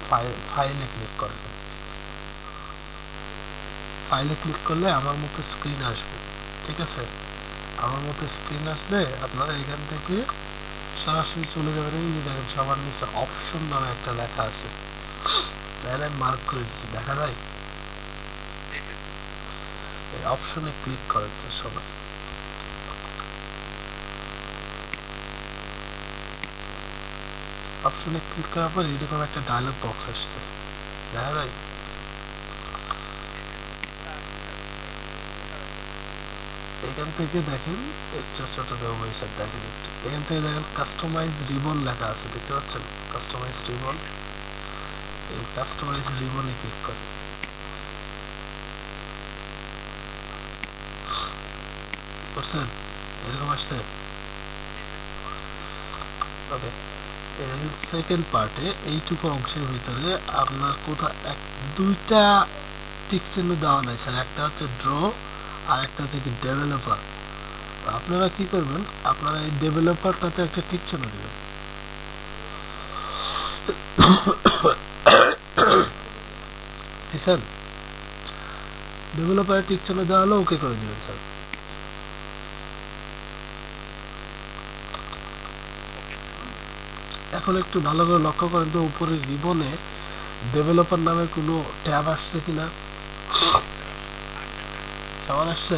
ফাইলে ক্লিক করবেন। ফাইলে ক্লিক করলে আমার মতো স্ক্রিন আসবে, ঠিক আছে? আমার মতো স্ক্রিন আসলে আপনারা এখান থেকে সরাসরি চলে যাবেন। এই যে দেখেন সবার নিচে অপশন নামে একটা লেখা আছে, তাহলে আমি মার্ক করে দিচ্ছি, দেখা যায়? এই অপশনে ক্লিক করেন সবাই। অপশনে ক্লিক করার পর এরকম একটা ডায়লগ বক্স আসছে, দেখা যায়? এখান থেকে দেখেন একটু ছোট দেবো স্যার, দেখেন একটু এখান থেকে দেখেন কাস্টমাইজ রিবন লেখা আছে, দেখতে পাচ্ছেন? কাস্টমাইজ রিবন, এই কাস্টমাইজ রিবনে ক্লিক করেন। করছেন? এরকম আসছে, ওকে। সেকেন্ড পার্টে এইটুকু অংশের ভিতরে আপনার কোথাও দুইটা টিক চিহ্ন দেওয়া নাই স্যার, একটা হচ্ছে ড্র আর একটা হচ্ছে কি ডেভেলপার। আপনারা কি করবেন, আপনারা এই ডেভেলপারটাতে একটা টিক চিহ্ন দেবেন। স্যার ডেভেলপারের টিক চিহ্ন দেওয়া হলে ওকে করে দিবেন স্যার। এখন একটু ভালো করে লক্ষ্য করেন তো উপরে রিবনে ডেভেলপার নামে কোনো ট্যাব আসছে কিনা? সবার আসছে?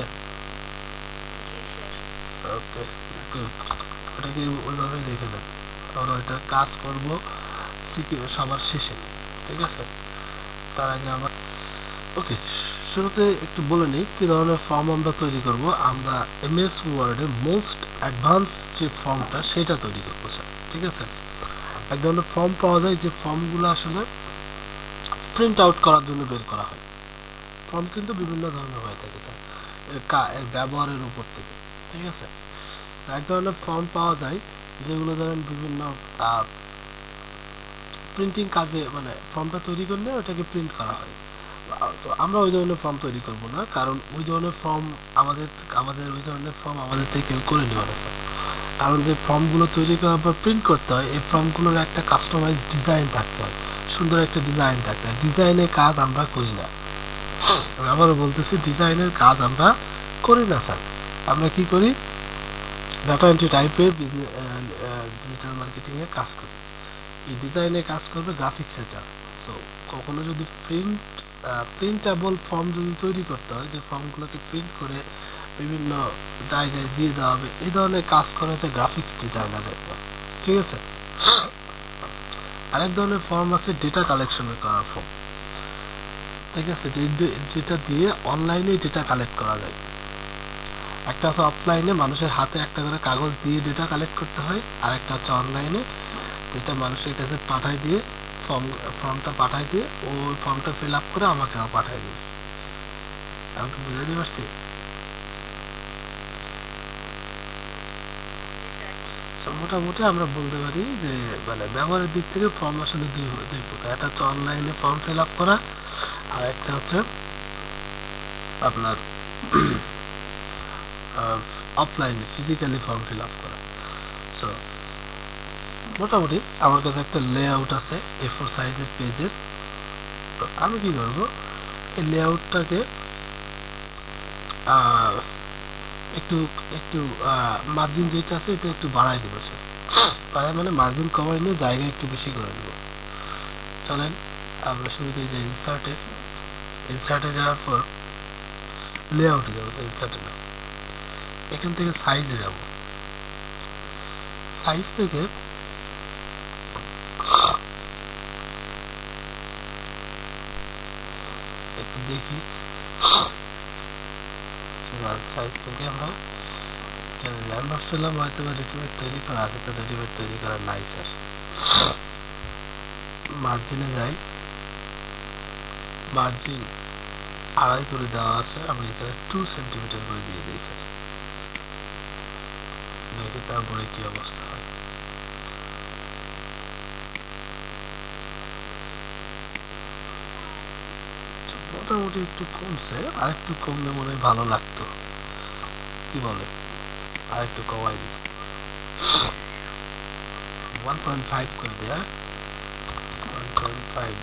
ওকে, ওটাকে ওইভাবেই দেখে দেন। আমরা ওইটা কাজ করবো সবার শেষে, ঠিক আছে? তার আগে আমার ওকে, শুরুতে একটু বলে নিই কী ধরনের ফর্ম আমরা তৈরি করব। আমরা এমএস ওয়ার্ডে মোস্ট অ্যাডভান্স যে ফর্মটা সেটা তৈরি করবো স্যার, ঠিক আছে? এক ধরনের ফর্ম পাওয়া যায় যে ফর্মগুলো আসলে প্রিন্ট আউট করার জন্য বের করা হয়। ফর্ম কিন্তু বিভিন্ন ধরনের হয়ে থাকে স্যার, এর ব্যবহারের উপর থেকে, ঠিক আছে? এক ধরনের ফর্ম পাওয়া যায় যেগুলো ধরেন বিভিন্ন প্রিন্টিং কাজে, মানে ফর্মটা তৈরি করলে ওটাকে প্রিন্ট করা হয়। তো আমরা ওই ধরনের ফর্ম তৈরি করব না, কারণ ওই ধরনের ফর্ম আমাদের ওই ধরনের ফর্ম আমাদের থেকে কেউ করে নেবে না স্যার। কারণ যে ফর্মগুলো তৈরি করার পর প্রিন্ট করতে হয়, এই ফর্মগুলোর একটা কাস্টমাইজ ডিজাইন থাকতে হয়, সুন্দর একটা ডিজাইন থাকতে হয়। ডিজাইনের কাজ আমরা করি না, আমি আবারও বলতেছি, ডিজাইনের কাজ আমরা করি না স্যার। আমরা কি করি, ডাটা এন্ট্রি টাইপের ডিজিটাল মার্কেটিংয়ে কাজ করি। এই ডিজাইনে কাজ করবে গ্রাফিক্সের যারা। সো কখনো যদি প্রিন্টেবল ফর্ম যদি তৈরি করতে হয়, যে ফর্মগুলোকে প্রিন্ট করে বিভিন্ন জায়গায় দিয়ে দেওয়া হবে, এই ধরনের কাজ করে হচ্ছে গ্রাফিক্স ডিজাইনারের, ঠিক আছে? আরেক ধরনের ফর্ম আছে ডেটা কালেকশনের করার ফর্ম, ঠিক আছে? যেটা দিয়ে অনলাইনে ডেটা কালেক্ট করা যায়। একটা আছে অফলাইনে মানুষের হাতে একটা করে কাগজ দিয়ে ডেটা কালেক্ট করতে হয়, আর একটা হচ্ছে অনলাইনে যেটা মানুষের কাছে পাঠায় দিয়ে ফর্মটা পাঠায় দিয়ে ওই ফর্মটা ফিল আপ করে আমাকে পাঠায় দিবে। আমাকে বুঝাতে পারছি? মোটামুটি আমরা বলতে পারি যে মানে ব্যবহারের দিক থেকে ফর্ম আসলে দুই প্রকার, একটা হচ্ছে অনলাইনে ফর্ম ফিল আপ করা, আর একটা হচ্ছে আপনার অফলাইনে ফিজিক্যালি ফর্ম ফিল আপ করা। সো মোটামুটি আমার কাছে একটা লেআউট আছে A4 সাইজের পেজের। তো আমি কি করবো, এই লেআউটটাকে একটু একটু মার্জিন যেটা আছে এটা একটু বাড়াই দেবো স্যার। বাড়াই মানে মার্জিন কমাই নিয়ে জায়গা একটু বেশি করে দেবো। চলেন আমরা শুরুতেই যাই ইনসার্টে যাওয়ার পর লেআউটে যাবো, তো ইনসার্টে না, এখান থেকে সাইজে যাব। সাইজ থেকে একটু দেখি, সাইজ থেকে আমরা আমি ভাবছিলাম হয়তো বা রেডিমেড তৈরি করা আছে, তো রেডিমেড তৈরি করা নাই স্যার। মার্জিনে যাই, মার্জিন 2.5 করে দেওয়া আছে, আমি এখানে 2 সেন্টিমিটার করে দিয়ে দিই স্যার, দেখি তারপরে কি অবস্থা হয়। মোটামুটি একটু কমছে, আর একটু কমলে মনে হয় ভালো লাগতো, কি বলে? আর একটু কমাই দিই, 1.5 করে দেয়া, 1.5.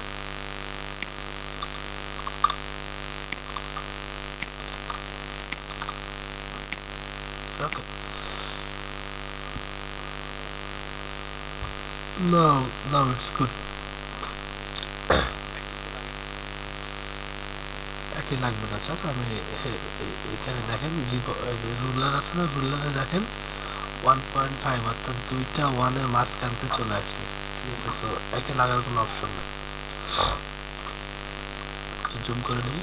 Okay. Now it's good. একই লাগবে না স্যার, আমি এখানে দেখেন রুলার আছে না, রুলারে দেখেন 1.5 অর্থাৎ দুইটা ওয়ানের মাঝখানতে চলে আসছে, ঠিক আছে। সো একে লাগার কোনো অপশন নেই। জুম করে নিই।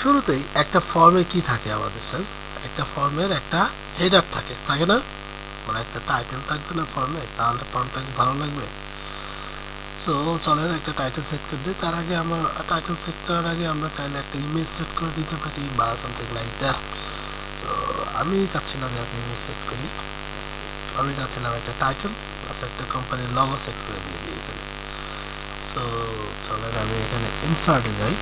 শুরুতেই একটা ফর্মে কি থাকে আমাদের স্যার, একটা ফর্মের একটা হেডার থাকে, থাকে না, মানে একটা টাইটেল থাকবে না ফর্মে, তাহলে ফর্মটা কি ভালো লাগবে। সো চলেন একটা টাইটেল সেট করে দিই। তার আগে আমার টাইটেল সেট করার আগে আমরা চাইলে একটা ইমেজ সেট করে দিতে পারি বা সামথিং লাইক দ্যাট। তো আমি চাচ্ছি না যে আপনি ইমেজ সেট করি, আমি চাচ্ছিলাম একটা টাইটেল প্লাস একটা কোম্পানির লগো সেট করে দিয়ে দিই এখানে। সো চলেন আমি এখানে ইনসার্টে যাই।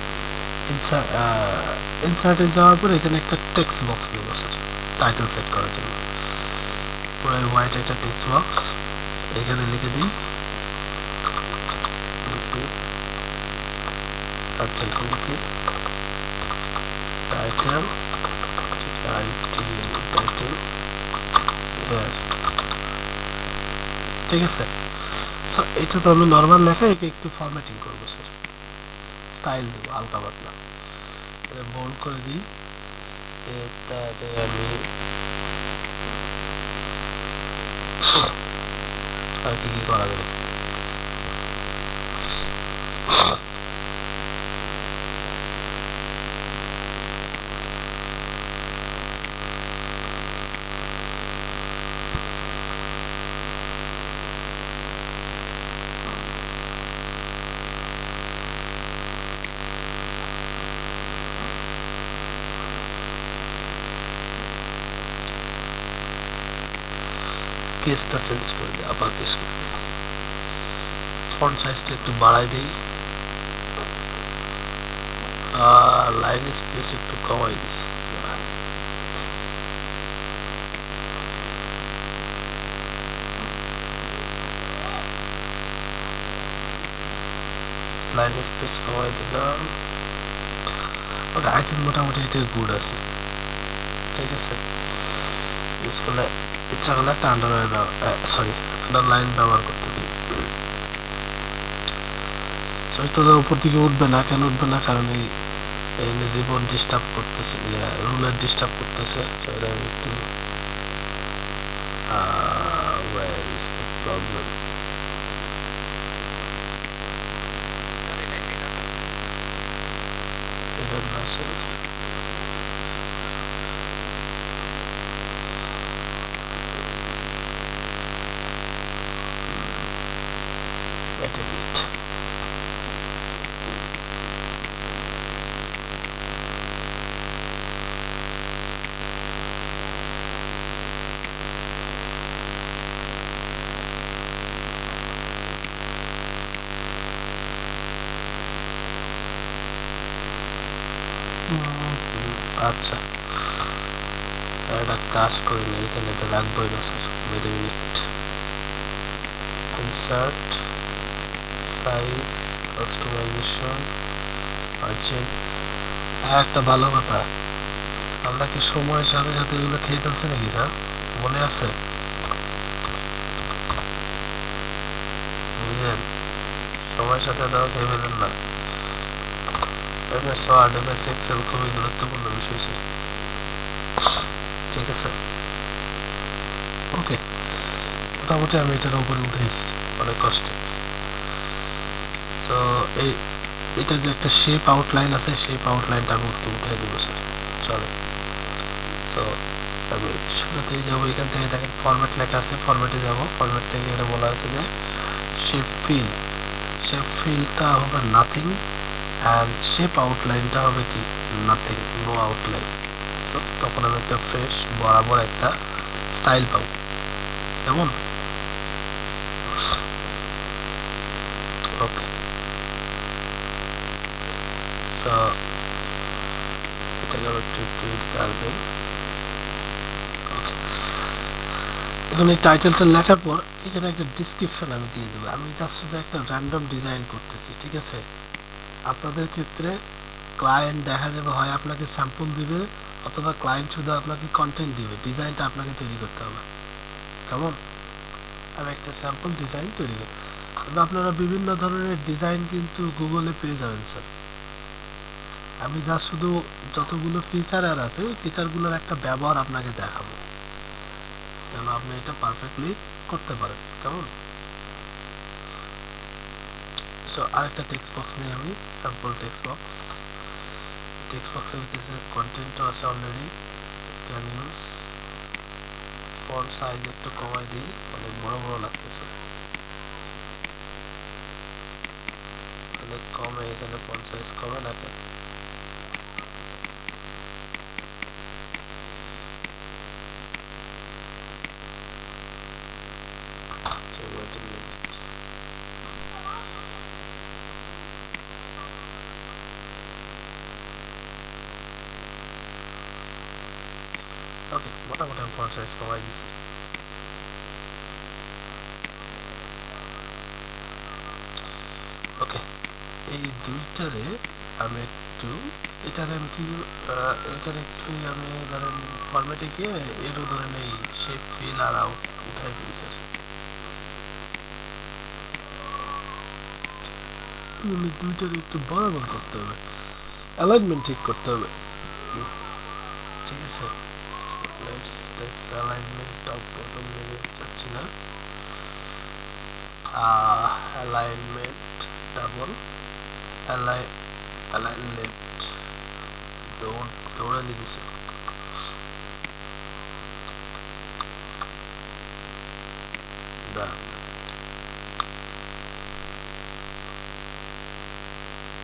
ইনসার্টে যাওয়ার পর এখানে একটা টেক্সট বক্স দেবো স্যার টাইটেল সেট করার জন্য। পুরো হোয়াইট একটা টেক্সট বক্স এখানে লিখে দিই টাইটেল ঠিক আছে। সো এটা তো আমি নর্মাল লেখা, একে একটু ফরম্যাটিং করবো স্যার, স্টাইল দেবো হালকা পাতলা, এটা বোল্ড করে দিই। এটাতে আমি আর কি কি করা যাবে, কেসটা চেঞ্জ করে দিই, আবার কেস করে দিই, ফন্ট সাইজটা একটু বাড়াই দিই, লাইন স্পেস একটু কমাই দিই। লাইন স্পেস কমাই দিলাম। ওকে, আই থিঙ্ক মোটামুটি এটা গুড আছে, ঠিক আছে। ইউজ করলে ইচ্ছা করলে একটা আন্ডারলাইন ব্যবহার করতে দিই। তো উপর দিকে উঠবে না, কেন উঠবে না, কারণ এই রিবন ডিস্টার্ব করতেছে, রুলার ডিস্টার্ব করতেছে। আমি একটু where is the problem? এটা না স্যার, আচ্ছা একটা কাজ করে নিই, এখানে এটা রাখবোই না sir, wait a minute. Insert, size, customisation, margin. একটা ভালো কথা, আমরা কি সময়ের সাথে সাথে এগুলো খেয়ে ফেলছি নাকি স্যার, মনে আছে? বুঝলেন, সময়ের সাথে তারা খেয়ে ফেলেন না। এমএস ওয়ার্ড, এমএস এক্সেল খুবই গুরুত্বপূর্ণ বিষয় ছিল, ঠিক আছে। ওকে, মোটামুটি আমি এটার উপরে উঠেছি অনেক কষ্টে। তো এটা যে একটা শেপ আউটলাইন আছে, শেপ আউটলাইনটা আমি একটু উঠে দেবো স্যার, চলো। তো আমি শুরুতেই যাবো, এখান থেকে দেখেন ফরম্যাট লেখা আছে, ফরম্যাটে যাবো। ফরম্যাট থেকে এটা বলা আছে যে শেপ ফিল, শেপ ফিলটা হবে নাথিং, অ্যান্ড শেপ আউটলাইনটা হবে কি নাথিং, নো আউটলাইন। তো তখন আমি একটা ফ্রেশ বরাবর একটা স্টাইল পাবো, কেমন? ওকে, তো এটাকে একটু আসবেন। ওকে, এখন এই টাইটেলটা লেখার পর এখানে একটা ডিসক্রিপশন আমি দিয়ে দেবো। আমি জাস্ট শুধু একটা র্যান্ডম ডিজাইন করতেছি, ঠিক আছে? আপনাদের ক্ষেত্রে ক্লায়েন্ট দেখা যাবে হয় আপনাকে স্যাম্পল দিবে, অথবা ক্লায়েন্ট শুধু আপনাকে কন্টেন্ট দিবে, ডিজাইনটা আপনাকে তৈরি করতে হবে। কেমন? আমি একটা স্যাম্পল ডিজাইন তৈরি করি। তবে আপনারা বিভিন্ন ধরনের ডিজাইন কিন্তু গুগলে পেয়ে যাবেন স্যার। আমি জাস্ট শুধু যতগুলো ফিচার আর আছে ওই ফিচারগুলোর একটা ব্যবহার আপনাকে দেখাবো, যেন আপনি এটা পারফেক্টলি করতে পারেন। কেমন? সো আরেকটা টেক্সট বক্স নিয়ে আমি স্যাম্পল টেক্সট বক্স, টেক্সট বক্সের ভিতরে কন্টেন্টও আছে already, can use. Font size একটু কমাই দিই, অনেক বড় বড় লাগতেছে, অনেক কমে। এখানে ফন্ট সাইজ কমে না কেন? ওকে, মোটামুটি আমি ফন্ট সাইজ কমাই দিছি। ওকে, এই দুইটারে আমি একটু এটারে আমি কি এটারে একটু আমি ধরেন ফরম্যাটে গিয়ে এরও ধরেন এই শেপ ফিল আর আউট উঠাই দিই স্যার। দুইটারে একটু বরাবর করতে হবে, অ্যালাইনমেন্ট ঠিক করতে হবে, ঠিক আছে? Let's text alignment top bottom menu যাচ্ছি না, অ্যালাইনমেন্ট ডাবল অ্যালাইন লেফট, দৌড়ানি দিছে।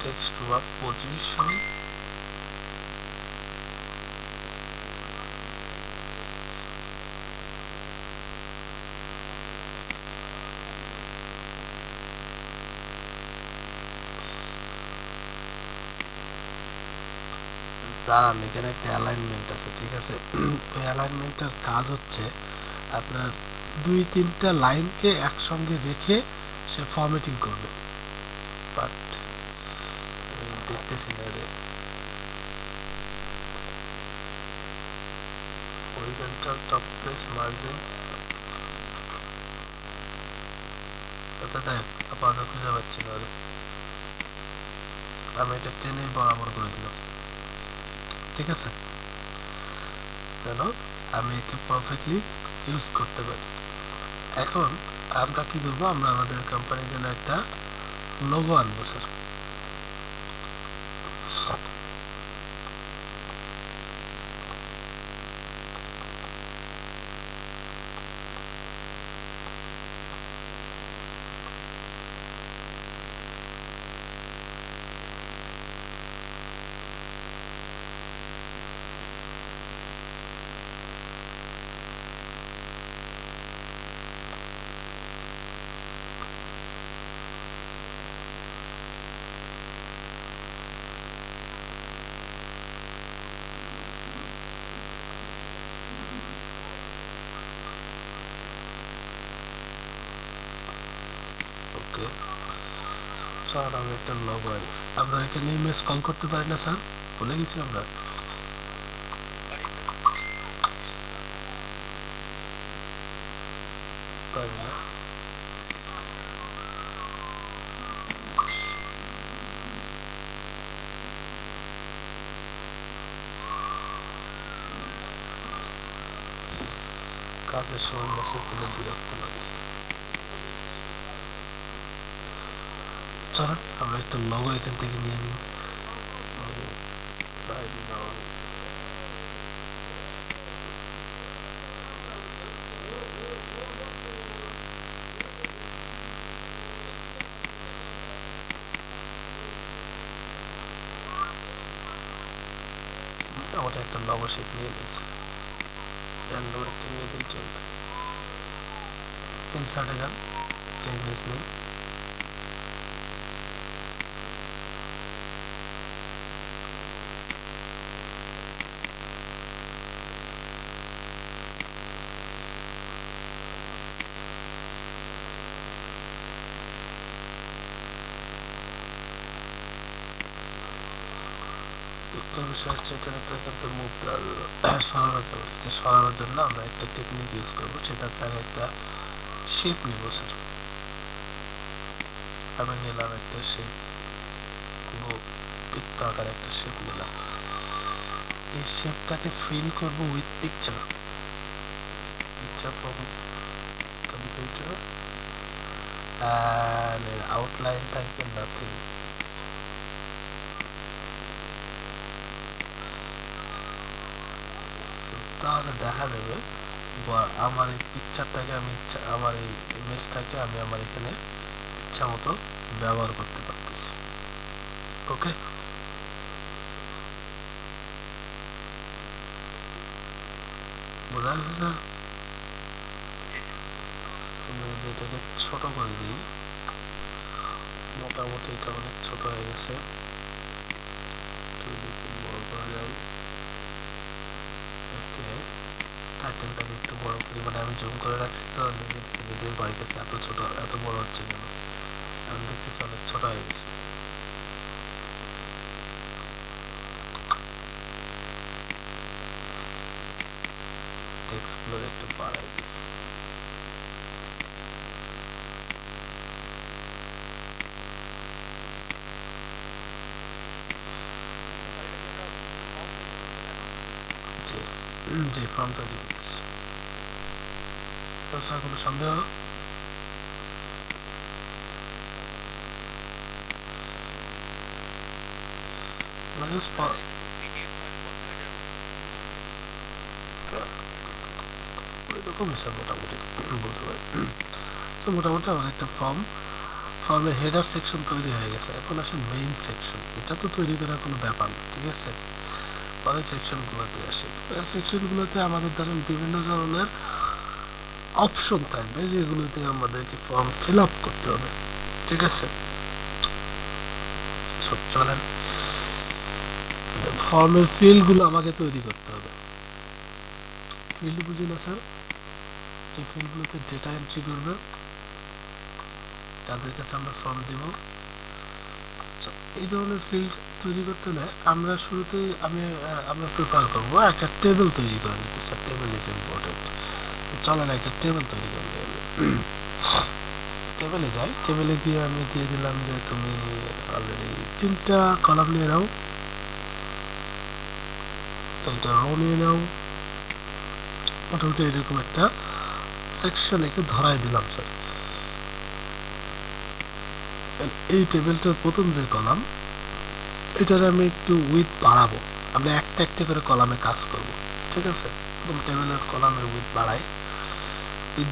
টেক্সট ওয়ার্ক পজিশন, দাঁড়ান, এখানে একটা অ্যালাইনমেন্ট আছে, ঠিক আছে? ওই অ্যালাইনমেন্টের কাজ হচ্ছে আপনার দুই তিনটা লাইনকে একসঙ্গে রেখে সে ফরম্যাটিং করবে, বাট আমি দেখতেছি না রে। হরিজন্টাল টপ পেজ মার্জিন, ওটা দেখ আপাতত খুঁজে পাচ্ছি না রে। আমি এটা টেনে বরাবর করে দিলাম, ঠিক আছে? যেন আমি একে পারফেক্টলি ইউজ করতে পারি। এখন আমরা কি করবো, আমরা আমাদের কোম্পানির জন্য একটা লোগো আনবো স্যার। ওকে স্যার, আমি একটা লোগো আনি। আমরা এখানে ইমেজ কল করতে পারি না স্যার, ভুলে গেছি আমরা। পারি না, কাজের সময় মেসেজ দিলে বিরক্ত লাগে। চলো আমরা একটা লোগো এখান থেকে নিয়ে নিই। ওটা একটা লোগো শেপ নিয়ে নিয়েছি, একটা নিয়ে দিন, চলবে। ইনসার্টে যান, ইমেজ নেই, একটা বিষয় হচ্ছে এটার কিন্তু মুভ সরানোর জন্য সরানোর জন্য আমরা একটা টেকনিক ইউজ করবো, সেটা হচ্ছে আমি একটা শেপ নিব স্যার। আমি নিলাম একটা শেপ, বৃত্ত আকার একটা শেপ নিলাম। এই শেপটাকে ফিল করব with picture from computer and outline থাকবে নাথিং। তাহলে দেখা যাবে আমার এই পিকচারটাকে আমি আমার এই ইমেজটাকে আমি আমার এখানে ইচ্ছা মতো ব্যবহার করতে পারতেছি। ওকে, বোঝা গেছে স্যার? আমি এটাকে ছোট করে দিই, মোটামুটি এটা অনেক ছোট হয়ে গেছে, বড় করা যায়। ওকে, টাইটেলটাকে একটু বড় করি, মানে আমি জুম করে রাখছি তো নিজের ভয় পেয়েছে এত ছোট এত বড় হচ্ছে কেন, আমি দেখতেছি অনেক ছোট হয়ে গেছে। টেক্সটগুলো একটু বাড়াই দিই। যে ফর্ম তৈরি করতেছি, কোনো সন্দেহ? এরকমই স্যার মোটামুটি বলতে পারি। তো মোটামুটি আমার একটা ফর্মের হেডার সেকশন তৈরি হয়ে গেছে। এখন আসলে মেইন সেকশন, এটা তো তৈরি করার কোনো ব্যাপার না, ঠিক আছে? পরে সেকশনগুলোতে আসি। সেকশনগুলোতে আমাদের ধরেন বিভিন্ন ধরনের অপশন থাকবে যেগুলোতে আমাদেরকে ফর্ম ফিল আপ করতে হবে, ঠিক আছে? চলেন, ফর্মের ফিল্ডগুলো আমাকে তৈরি করতে হবে। ফিল্ড বুঝি না স্যার? যে ফিল্ডগুলোতে ডেটা এন্ট্রি করবে তাদের কাছে আমরা ফর্ম দিব। এই ধরনের ফিল্ড তৈরি করতে হলে আমরা শুরুতেই আমরা প্রিপেয়ার করবো একটা টেবিল তৈরি করে নিতে। Sir table is important. চলেন একটা টেবিল তৈরি করে নিই। টেবিলে যাই, টেবিলে গিয়ে আমি দিয়ে দিলাম যে তুমি অলরেডি 3টা কলাম নিয়ে নাও, 3টা রো নিয়ে নাও, মোটামুটি এরকম একটা সেকশন একটু ধরাই দিলাম স্যার। এই টেবিলটার প্রথম যে কলাম, এটার আমি একটু উইথ বাড়াবো। আমরা একটা একটা করে কলামে কাজ করব, ঠিক আছে? প্রথম টেবিলের কলামের উইথ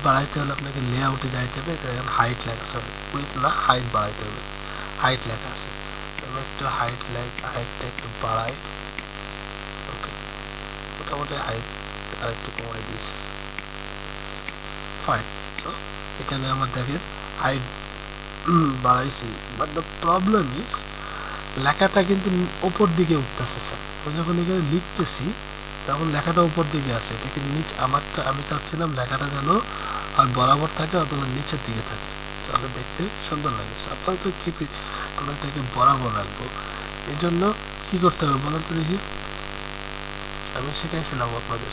বাড়াইতে হলে আপনাকে লেআউটে যাইতে হবে। দেখেন হাইট লেখা, সরি উইথ না, হাইট বাড়াইতে হবে। হাইট লেখা আছে, আমি একটু হাইটটা একটু বাড়াই। ওকে, মোটামুটি হাইট আর একটু কমাই দিয়েছি, ফাইন। তো এখানে আমার দেখেন হাইট বাড়াইছি, বাট দ্য প্রবলেম ইজ লেখাটা কিন্তু ওপর দিকে উঠতেছে স্যার। আমি যখন এখানে লিখতেছি তখন লেখাটা উপর দিকে আছে, এটা কিন্তু আমি চাচ্ছিলাম লেখাটা যেন আর বরাবর থাকে অথবা নিচের দিকে থাকে, তাহলে দেখতে সুন্দর লাগে। আপাতত আমরা এটাকে বরাবর রাখবো। এই জন্য কি করতে হবে বলেন তো দেখি? আমি শিখাইছিলাম আপনাদের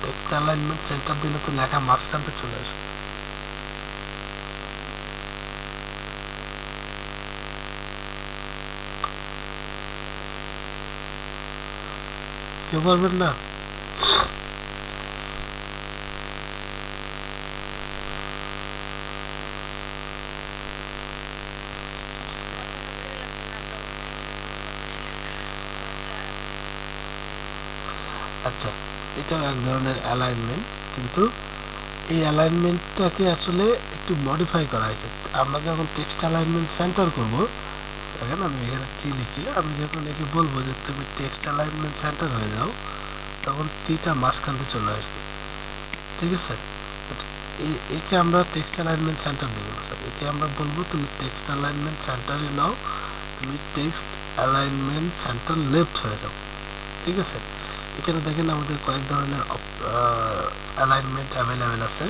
টেক্সট অ্যালাইনমেন্ট সেন্টার দিলে তো লেখা মাঝখানতে চলে আসবে। কেউ পারবেন না? আচ্ছা, এটাও এক ধরনের অ্যালাইনমেন্ট, কিন্তু এই অ্যালাইনমেন্টটাকে আসলে একটু মডিফাই করা হয়েছে। আমরা যখন টেক্সট অ্যালাইনমেন্ট সেন্টার করব, দেখেন আমি এখানে টি লিখি, আমি যখন একে বলবো যে তুমি টেক্সট অ্যালাইনমেন্ট সেন্টার হয়ে যাও, তখন টিটা মাঝখানতে চলে আসবে, ঠিক আছে? একে আমরা টেক্সট অ্যালাইনমেন্ট সেন্টার দেবো না স্যার, একে আমরা বলবো তুমি টেক্সট অ্যালাইনমেন্ট সেন্টারে নাও, তুমি টেক্সট অ্যালাইনমেন্ট সেন্টার লেফট হয়ে যাও, ঠিক আছে? এখানে দেখেন আমাদের কয়েক ধরনের অ্যালাইনমেন্ট অ্যাভেলেবেল আছে,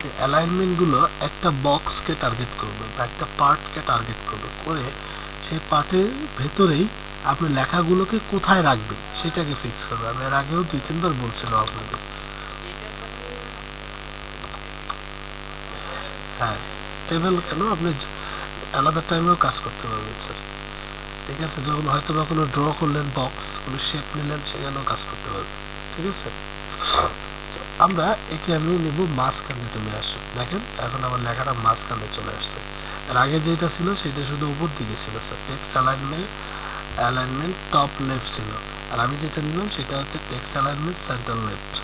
যে অ্যালাইনমেন্টগুলো একটা বক্সকে টার্গেট করবে বা একটা পার্টকে টার্গেট করবে, করে সেই পার্টের ভেতরেই আপনি লেখাগুলোকে কোথায় রাখবেন সেটাকে ফিক্স করবে। আমি এর আগেও 2-3 বার বলছিলাম আপনাদের। হ্যাঁ, টেবিল কেন, আপনি আলাদা টাইমেও কাজ করতে পারবেন স্যার। ঠিক আছে, যখন হয়তো বা কোনো ড্র করলেন বক্স, কোনো শেপ নিলেন, সেখানেও কাজ করতে পারবেন। ঠিক আছে, আমরা একে আমি নেব মাঝখানে, তুমি আসো দেখেন এখন আমার লেখাটা মাঝখানে চলে আসছে। এর আগে যেটা ছিল সেটা শুধু উপর দিকে ছিল sir, text alignment top left ছিল। আর আমি যেটা নিলাম সেটা হচ্ছে টেক্সট অ্যালাইনমেন্ট সেন্টার লেফট।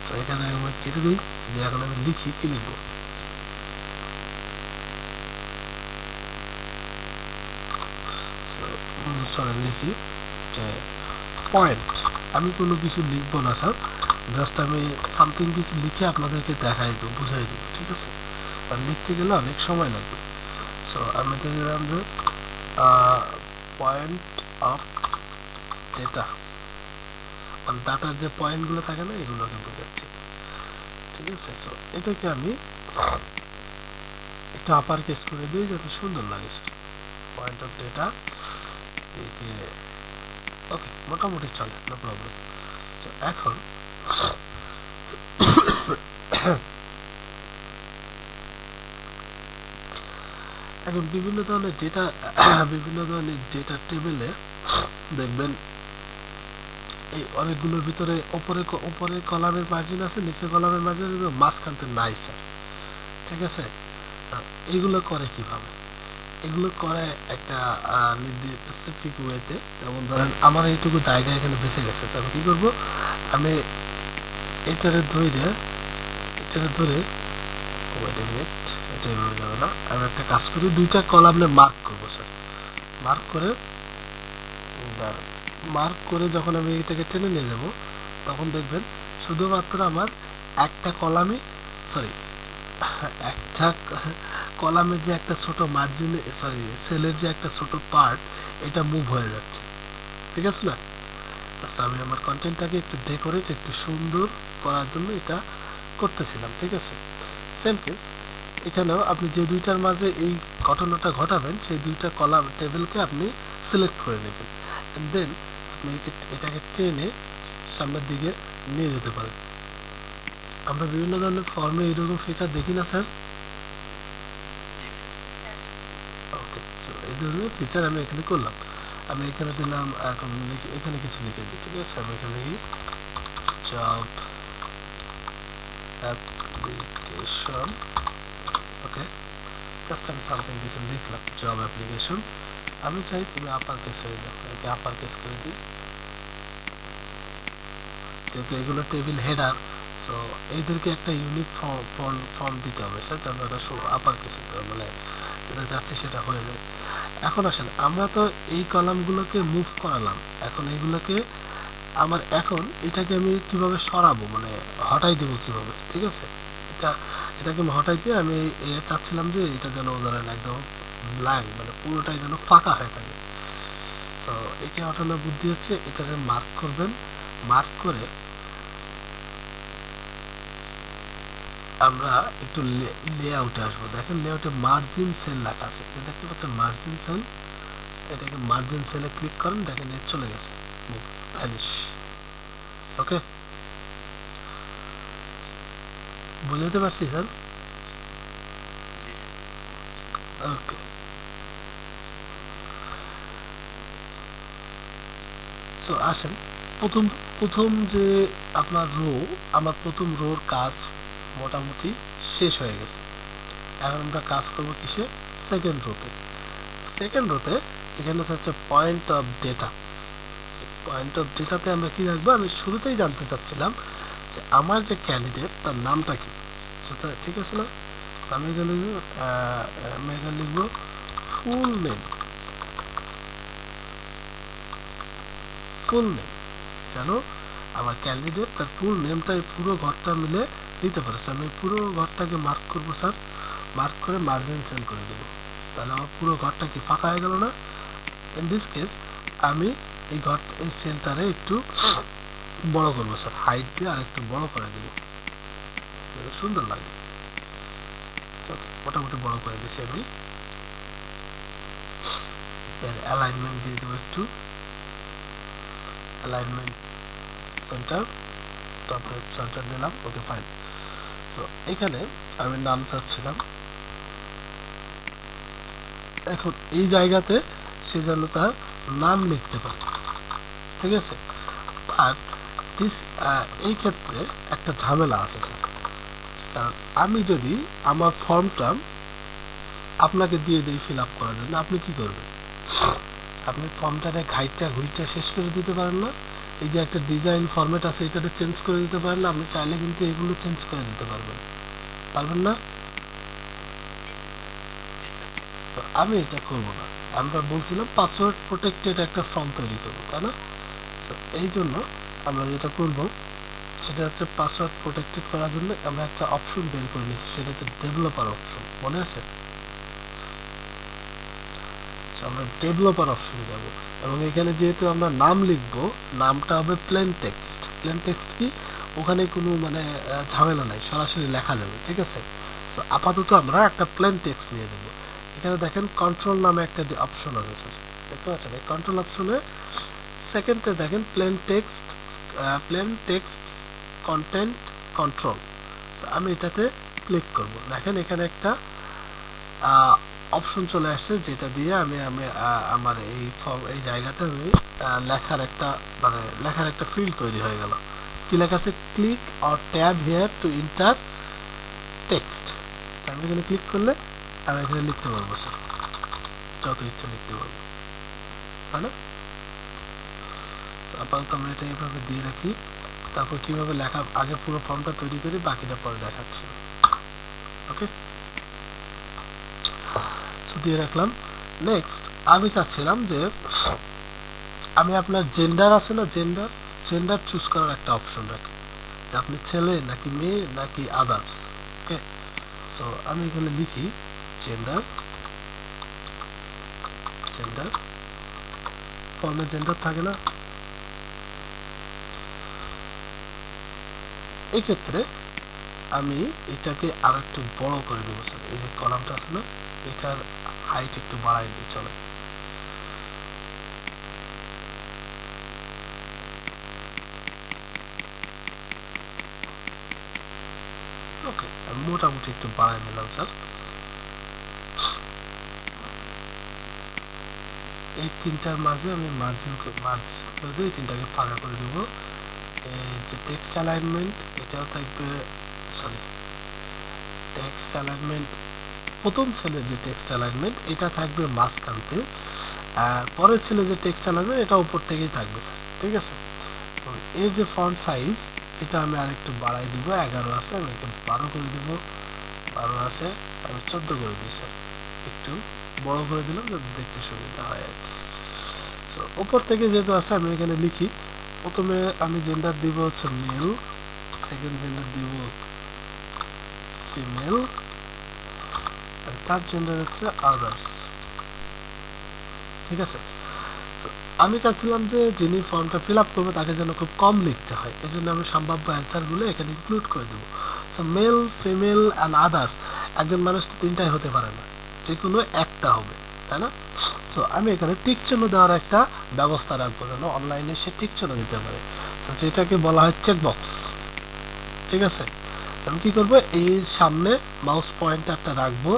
তো এখানে আমি কেটে দিই, দিয়ে এখন আমি লিখি, কি লিখবো, সরি লিখি যে পয়েন্ট। আমি কোনো কিছু লিখবো না স্যার, জাস্ট আমি সামথিং কিছু লিখে আপনাদেরকে দেখাই দেবো, বুঝাই দেবো। ঠিক আছে, আর লিখতে গেলে অনেক সময় লাগবে। সো আমি দেখলাম যে পয়েন্ট অফ ডেটা, মানে ডাটার যে পয়েন্টগুলো থাকে না, এগুলোকে বোঝাচ্ছি। ঠিক আছে, সো এটাকে আমি একটু আপার কেস করে দিই যাতে সুন্দর লাগে। পয়েন্ট অফ ডেটা, ওকে মোটামুটি চলে, নো প্রবলেম। তো এখন এখন বিভিন্ন ধরনের ডেটা টেবিলে দেখবেন এই অনেকগুলোর ভিতরে উপরে কলামের মার্জিন আছে, নিচে কলামের মার্জিন আছে, মাঝখানতে নাই স্যার। ঠিক আছে, এগুলো করে কিভাবে, এগুলো করে একটা স্পেসিফিক ওয়েতে। যেমন ধরেন আমার এইটুকু জায়গা এখানে বেঁচে গেছে, তো আমি কী করবো, আমি এটারে ধরে এটা এভাবে যাবে না, আমি একটা কাজ করি, দুইটা কলামে মার্ক করবো স্যার। মার্ক করে যখন আমি এটাকে টেনে নিয়ে যাব, তখন দেখবেন শুধুমাত্র আমার একটা কলামে, সরি একটা কলামের যে একটা ছোট মার্জিন, সরি সেলের যে একটা ছোট পার্ট, এটা মুভ হয়ে যাচ্ছে। ঠিক আছে না, আচ্ছা আমি আমার কন্টেন্টটাকে একটু ডেকোরেট, একটু সুন্দর করার জন্য এটা করতেছিলাম। ঠিক আছে, সেম কেস এখানেও আপনি যে দুইটার মাঝে এই ঘটনাটা ঘটাবেন, সেই দুইটা কলাম টেবিলকে আপনি সিলেক্ট করে নেবেন, অ্যান্ড দেন আপনি এটাকে টেনে সামনের দিকে নিয়ে যেতে পারেন। আমরা বিভিন্ন ধরনের ফর্মে এইরকম ফিচার দেখি না স্যার? ওকে, এই ধরনের ফিচার আমি এখানে করলাম। আমি এখানে দিলাম, এখন এখানে কিছু লিখে দিই। ঠিক আছে, আমি এখানে লিখি জব অ্যাপ্লিকেশন। ওকে, জাস্ট আমি সামথিং কিছু লিখলাম, জব অ্যাপ্লিকেশন। আমি চাই তুমি আপার কেস হয়ে যাও, একে আপার কেস করে দিই, যেহেতু এগুলো টেবিল হেডার। সো এইদেরকে একটা ইউনিক ফর্ম দিতে হবে স্যার, যেন এটা আপার কেস মানে যেটা যাচ্ছে সেটা হয়ে যায়। এখন আসেন, আমরা তো এই কলামগুলোকে মুভ করালাম, এখন এইগুলোকে এখন এটাকে আমি কিভাবে সরাবো, মানে হটাই দেবো কিভাবে? ঠিক আছে, এটাকে আমি হটাই দিয়ে আমি চাচ্ছিলাম যে এটা যেন ধরেন একদম ব্ল্যাঙ্ক, মানে পুরোটাই যেন ফাঁকা হয়ে থাকে। তো একে হটানোর বুদ্ধি হচ্ছে, এটাকে মার্ক করবেন, মার্ক করে আমরা একটু লেআউটে আসবো। দেখেন লেআউটে মার্জিন সেল লেখা আছে, দেখতে পাচ্ছেন মার্জিন সেল, এটাকে মার্জিন সেলে ক্লিক করেন, দেখেন এর চলে গেছে, ভ্যানিশ। ওকে, বুঝতে পারছি স্যার? ওকে, সো আসেন, প্রথম প্রথম যে আপনার আমার প্রথম রোর কাজ মোটামুটি শেষ হয়ে গেছে। এখন আমরা কাজ করবো কিসে, সেকেন্ড রোতে এখানে হচ্ছে point of data. Point of ডেটাতে আমরা কি রাখবো, আমি শুরুতেই জানতে চাচ্ছিলাম যে আমার যে ক্যান্ডিডেট তার নামটা কি। ঠিক আছে না, আমি এখানে লিখবো ফুল নেম, যেন আমার ক্যান্ডিডেট তার ফুল নেমটা পুরো ঘরটা মিলে দিতে পারে। আমি পুরো ঘরটাকে মার্ক করবো স্যার, মার্ক করে মার্জিন সেল করে দেবো, তাহলে আমার পুরো ঘরটা কি ফাঁকা হয়ে গেল না? ইন দিস কেস আমি এই সেলটারে একটু বড় করবো স্যার, হাইট দিয়ে আর একটু বড় করে দেবো, সুন্দর লাগে। মোটামুটি বড় করে দিছি আমি। এর অ্যালাইনমেন্ট দিয়ে দেবো একটু, অ্যালাইনমেন্ট সেন্টার, টপে সেন্টার দিলাম, ওকে ফাইন। সো এখানে আমি নাম চাচ্ছিলাম, এখন এই জায়গাতে সে যেন তার নাম লিখতে পারে, ঠিক আছে। আর এই ক্ষেত্রে একটা ঝামেলা আছে স্যার, কারণ আমি যদি আমার ফর্মটা আপনাকে দিয়ে দিই ফিল আপ করার জন্য, আপনি কি করবেন? আপনি ফর্মটারে ঘুইটা শেষ করে দিতে পারেন না? এই যে একটা ডিজাইন ফরম্যাট আছে, এটাতে চেঞ্জ করে দিতে পারেন না? আপনি চাইলে কিন্তু এগুলো চেঞ্জ করে দিতে পারবেন না? তো আমি এটা করব না, আমরা বলছিলাম পাসওয়ার্ড প্রোটেক্টেড একটা ফর্ম তৈরি করবো, তাই না? তো এই জন্য আমরা যেটা করব সেটা হচ্ছে পাসওয়ার্ড প্রোটেক্টেড করার জন্য আমরা একটা অপশন বের করে নিচ্ছি, সেটা হচ্ছে ডেভেলপার অপশন, মনে আছে? আমরা ডেভেলপার অপশনে যাব এবং এখানে যেহেতু আমরা নাম লিখব, নামটা হবে প্লেন টেক্সট। প্লেন টেক্সট কি, ওখানে কোনো মানে ঝামেলা নাই, সরাসরি লেখা যাবে, ঠিক আছে। সো আপাতত আমরা একটা প্লেন টেক্সট নিয়ে দেবো। এখানে দেখেন কন্ট্রোল নামে একটা অপশন আছে স্যার, দেখতে পাচ্ছেন? এই কন্ট্রোল অপশনে সেকেন্ডে দেখেন প্লেন টেক্সট কন্টেন্ট কন্ট্রোল। আমি এটাতে ক্লিক করব, দেখেন এখানে একটা অপশন চলে আসছে, যেটা দিয়ে আমি আমি আমার এই জায়গাতে আমি লেখার একটা ফিল্ড তৈরি হয়ে গেল। কি লেখা আছে? Click or tab here to enter text. আমি এখানে ক্লিক করলে আমি এখানে লিখতে পারবো স্যার, যত ইচ্ছা লিখতে পারবো, তাই না? আপাতত আমরা এটা এইভাবে দিয়ে রাখি, তারপর কিভাবে লেখা আগে পুরো ফর্মটা তৈরি করি, বাকিটা পরে দেখাচ্ছি। ওকে, দিয়ে রাখলাম। নেক্সট আমি চাচ্ছিলাম যে আমি আপনার জেন্ডার আছে না, জেন্ডার চুজ করার একটা অপশন রাখি, যে আপনি ছেলে নাকি মেয়ে নাকি আদার্স। ওকে, সো আমি এখানে লিখি জেন্ডার, ফর্মে জেন্ডার থাকে না, এই ক্ষেত্রে আমি এটাকে আর একটু বড় করে দেবো স্যার। এই যে কলামটা আছে না, এটার হাইট একটু বাড়াই দিই, চলে। ওকে, আমি মোটামুটি একটু বাড়াই নিলাম স্যার। এই তিনটার মাঝে আমি মার্জিন করে দিয়ে তিনটাকে ফাঁকা করে দেবো। যে টেক্সট অ্যালাইনমেন্ট, এটাও থাকবে, সরি, টেক্সট অ্যালাইনমেন্ট প্রথম ছেলের যে টেক্সট অ্যালাইনমেন্ট এটা থাকবে মাঝখানতে, আর পরের ছেলে যে টেক্সট অ্যালাইনমেন্ট এটা উপর থেকেই থাকবে স্যার, ঠিক আছে। তো এর যে ফন্ট সাইজ, এটা আমি আরেকটু বাড়াই দিব, 11 আছে, আমি একটু 12 করে দিব, 12 আছে, আমি 14 করে দিই স্যার, একটু বড় করে দিলাম যাতে দেখতে সুবিধা হয় আর কি। সো উপর থেকে যেহেতু আছে আমি এখানে লিখি, প্রথমে আমি জেন্ডার দিব হচ্ছে মেল, সেকেন্ড জেন্ডার দিব ফিমেল, আর থার্ড জেন্ডার হচ্ছে আদার্স, ঠিক আছে। আমি চাচ্ছিলাম যে যিনি ফর্মটা ফিল আপ করবে তাকে যেন খুব কম লিখতে হয়, এই জন্য আমি সম্ভাব্য অ্যান্সারগুলো এখানে ইনক্লুড করে দেবো। So male, female and others, একজন মানুষ তো তিনটাই হতে পারে না, যে কোনো একটা হবে, তাই না? সো আমি এখানে টিক চিহ্ন দেওয়ার একটা ব্যবস্থা রাখবো, যেন অনলাইনে সে টিক চিহ্ন দিতে পারে। সো যেটাকে বলা হয় চেক বক্স, ঠিক আছে। আমি কি করবো, এর সামনে মাউস পয়েন্টারটা রাখবো,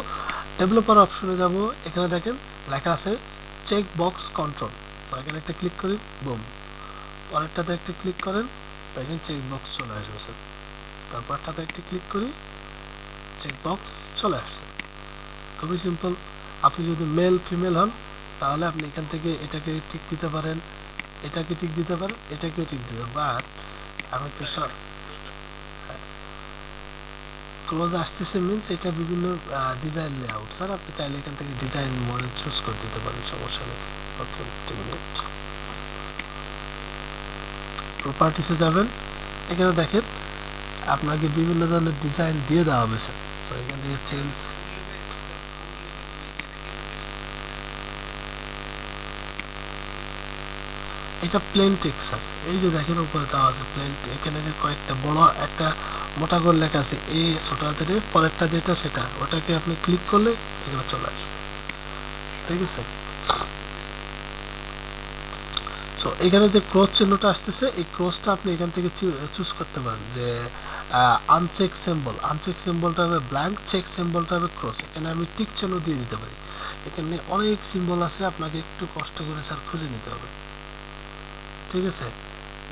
ডেভেলপার অপশনে যাব, এখানে দেখেন লেখা আছে চেক বক্স কন্ট্রোল, এখানে একটা ক্লিক করি, বুম, পরেরটাতে একটা ক্লিক করেন, দেখেন চেক বক্স চলে আসবে স্যার, তারপরটাতে একটা ক্লিক করি, চেক বক্স চলে আসছে। খুবই সিম্পল। আপনি যদি মেল ফিমেল হন তাহলে আপনি এখান থেকে এটাকে টিক দিতে পারেন, এটাকে টিক দিতে পারেন, এটাকেও টিক দিতে পারেন, বাট আমি তো সব ক্লোজ আসতেছে মিনস এটা বিভিন্ন ডিজাইন লেআউট স্যার, আপনি চাইলে এখান থেকে ডিজাইন মডেল চুজ করে দিতে পারেন, সমস্যা নেই। ওকে, প্রপার্টিসে যাবেন, এখানে দেখেন আপনাকে বিভিন্ন ধরনের ডিজাইন দিয়ে দেওয়া হবে স্যার। তো এখান থেকে চেঞ্জ, এটা প্লেন টেক্সট স্যার, এই যে দেখেন উপরে দেওয়া আছে প্লেন, এখানে যে কয়েকটা বড় একটা মোটা করে লেখা আছে এ ছোট হাতের, পরেরটা যেটা সেটা, ওটাকে আপনি ক্লিক করলে এগুলো চলে আসবে। ঠিক আছে, সো এখানে যে ক্রস চিহ্নটা আসতেছে, এই ক্রসটা আপনি এখান থেকে চুজ করতে পারেন যে আনচেক সিম্বল, আনচেক সিম্বলটা হবে ব্ল্যাঙ্ক, চেক সিম্বলটা হবে ক্রস। এখানে আমি টিক চিহ্ন দিয়ে দিতে পারি। এখানে অনেক সিম্বল আছে, আপনাকে একটু কষ্ট করে স্যার খুঁজে নিতে হবে। ঠিক আছে,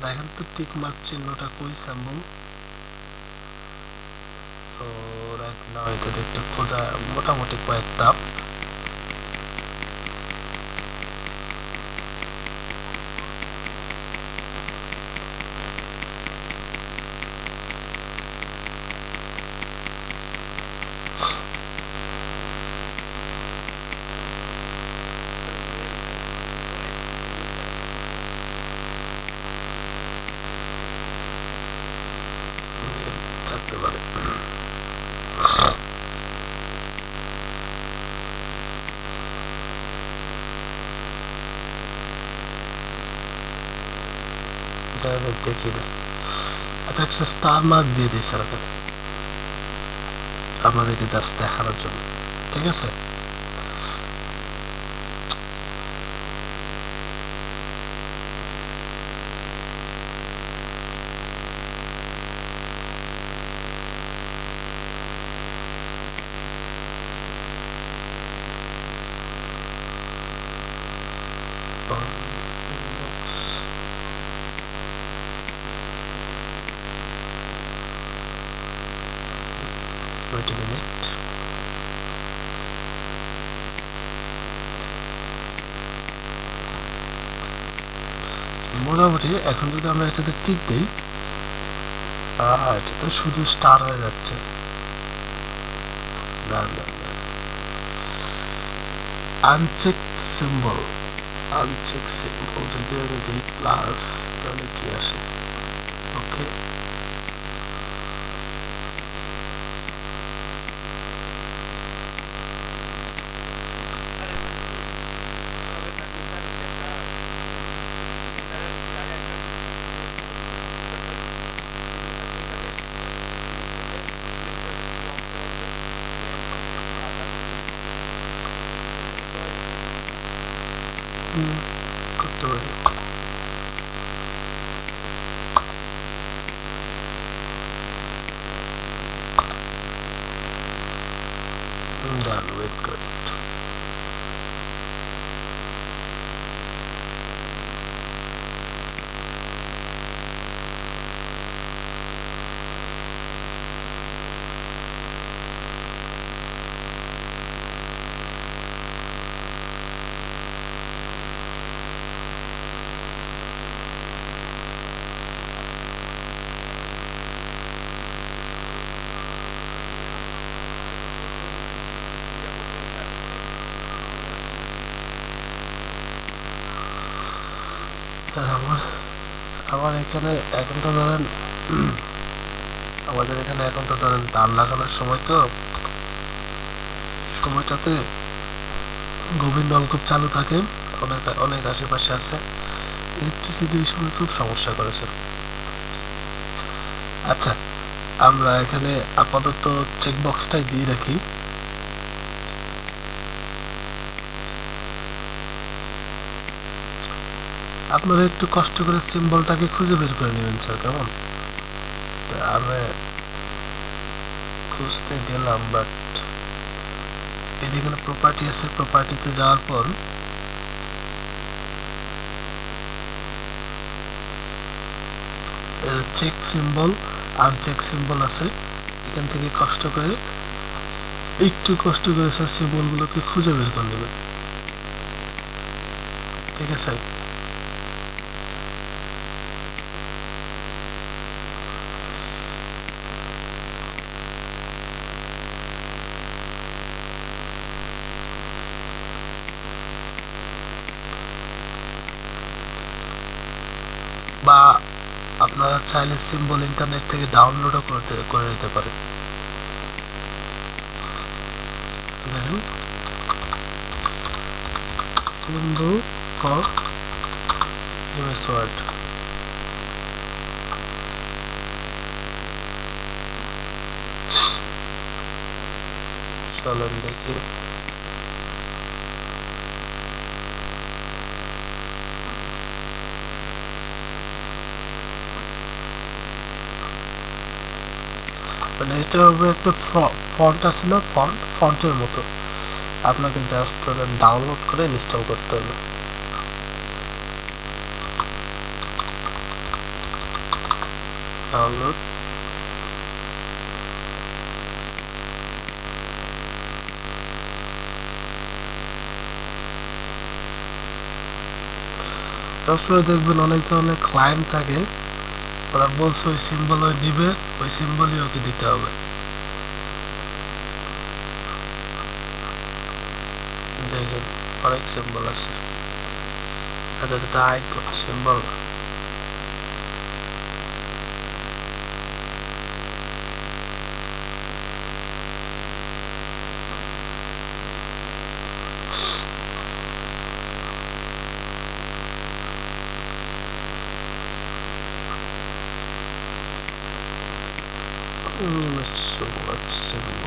দেখেন তো টিক মার্ক চিহ্নটা কই সিম্বল। সো রাইট নাও এটা একটু খোঁজা মোটামুটি কয়েকটা। থাকতে পারে, দেখি না। আচ্ছা একটা স্টার মার্ক দিয়ে দিই স্যার আপনাদেরকে জাস্ট দেখানোর জন্য। ঠিক আছে, wait a minute। মোটামুটি এখন যদি আমরা এটাতে টিক দিই, এটা তো শুধু স্টার হয়ে যাচ্ছে। আনচেক সিম্বল, আনচেক সিম্বল যদি আমি দিই প্লাস, তাহলে কি আসে? ওকে, করতে পারি। Done, wait, good. আমার আমার এখানে এখন তো ধরেন আমাদের এখানে এখন তো ধরেন ধান লাগানোর সময়, তো সময়টাতে গভীর নলকূপ চালু থাকে, অনেক অনেক আশেপাশে আছে, ইলেকট্রিসিটি এই সময় খুব সমস্যা করেছে। আচ্ছা, আমরা এখানে আপাতত চেকবক্সটাই দিয়ে রাখি। আপনারা একটু কষ্ট করে সিম্বলটাকে খুঁজে বের করে নেবেন স্যার, কেমন? আমি খুঁজতে গেলাম, বাট এদিকে প্রপার্টি আছে, প্রপার্টিতে যাওয়ার পর চেক সিম্বল, আনচেক সিম্বল আছে, এখান থেকে কষ্ট করে একটু কষ্ট করে স্যার সিম্বলগুলোকে খুঁজে বের করে নেবেন। ঠিক আছে, বা আপনারা চাইলে সিম্বল ইন্টারনেট থেকে ডাউনলোডও করে নিতে পারেন। সিম্বল ফর এমএস ওয়ার্ড চলেন দেখি মানে এটা হবে একটা ফন্ট আছে না ফন্টের মতো আপনাকে জাস্ট ডাউনলোড করে ইনস্টল করতে হবে ডাউনলোড সবসময় দেখবেন অনেক ধরনের ক্লায়েন্ট থাকে ওরা বলছে ওই সিম্বল ওই নিবে ওই সিম্বলই ওকে দিতে হবে দেখেন অনেক সিম্বল আছে আচ্ছা এটা আইকন সিম্বল what symbol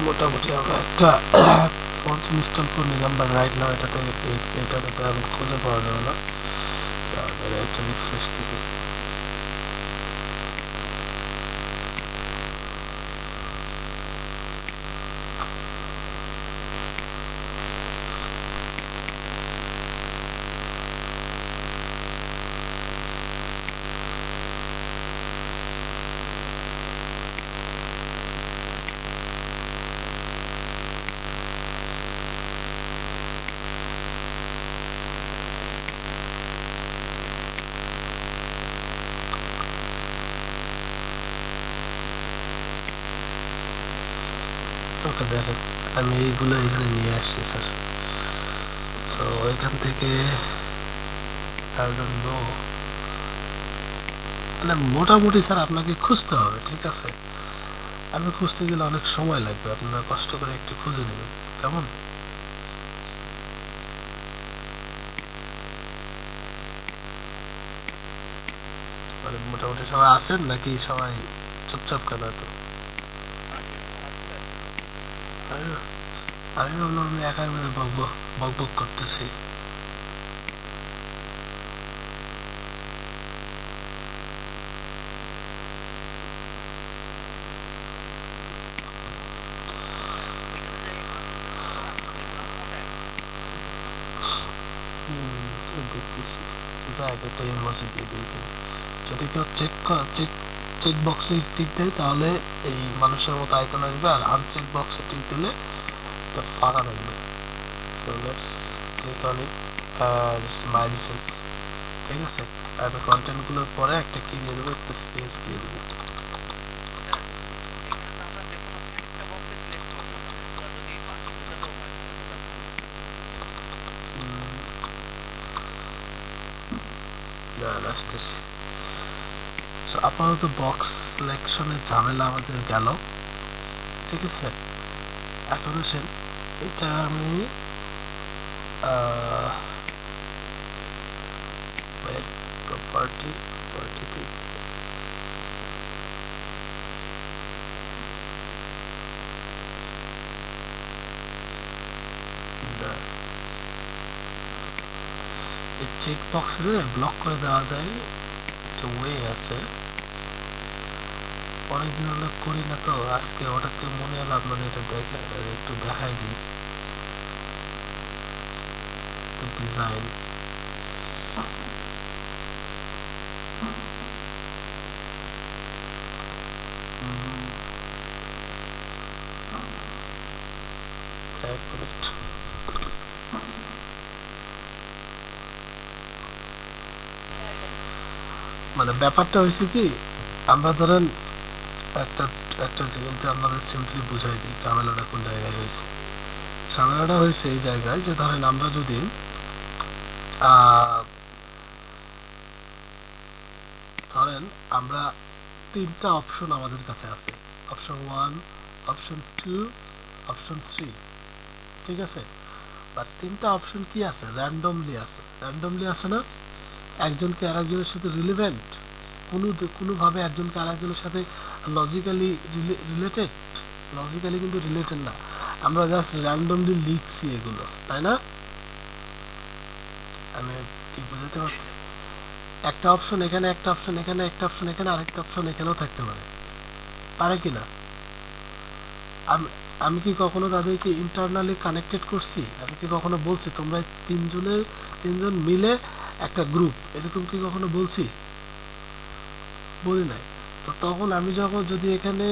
মোটামুটি আমরা একটা ফন্ট ইনস্টল করে নিলাম বাট রাইট নাও এটাতে আমি খুঁজে পাওয়া যাবে না একটা রিফ্রেশ করি ওকে দেখেন আমি এইগুলো এখানে নিয়ে আসছি স্যার তো এখান থেকে মানে মোটামুটি স্যার আপনাকে খুঁজতে হবে ঠিক আছে আমি খুঁজতে গেলে অনেক সময় লাগবে আপনারা কষ্ট করে একটু খুঁজে নেবেন কেমন মানে মোটামুটি সবাই আছেন নাকি সবাই চুপচাপ কেন তো আমি ভাবলাম আমি একার মধ্যে বকবক করতেছি একটা ইমোজি দিয়ে দিই যদি কেউ চেক বক্সে টিক দেয় তাহলে এই মানুষের মতো আইকন আসবে আর আনচেক বক্সে টিক দিলে এটা ফাঁকা থাকবে so let's click on it আর স্মাইল ফেস ঠিক আছে আর কন্টেন্টগুলোর পরে একটা কি দিয়ে দেবো একটা স্পেস দিয়ে দেবো আসতেছি। সো আপাতত বক্স সিলেকশনের ঝামেলা আমাদের গেল, ঠিক আছে। এখন আসেন এটা আমি প্রপার্টিতে এই চেক বক্স ব্লক করে দেওয়া যায়, একটা ওয়ে আছে। অনেকদিন হলো করি না তো, আজকে হঠাৎ করে মনে হলো আপনাদের এটা একটু দেখাই দিই ডিজাইন। মানে ব্যাপারটা হয়েছে কি, আমরা ধরেন একটা একটা জিনিস আমাদের সিম্পলি বুঝাই দিই ঝামেলাটা কোন জায়গায় হয়েছে। ঝামেলাটা হয়েছে এই জায়গায় যে ধরেন আমরা যদি ধরেন আমরা তিনটা অপশন আমাদের কাছে আছে, অপশন 1, অপশন 2, অপশন 3, ঠিক আছে। বাট তিনটা অপশন কি আছে, র্যান্ডমলি আছে না, একজনকে আরেকজনের সাথে রিলেভেন্ট, কোনোভাবে একজনকে আরেকজনের সাথে লজিক্যালি লজিক্যালি কিন্তু রিলেটেড না, আমরা জাস্ট র্যান্ডমলি লিখছি এগুলো, তাই না? আমি কি বুঝাতে পারছি? একটা অপশন এখানে, একটা অপশন এখানে, একটা অপশন এখানে, আরেকটা অপশন এখানেও থাকতে পারে কি না? আমি কি কখনো তাদেরকে ইন্টারনালি কানেক্টেড করছি? আমি কি কখনো বলছি তোমরা তিনজন মিলে একটা গ্রুপ, এরকম কি কখনো বলছি? বলি নাই। তো তখন আমি যদি এখানে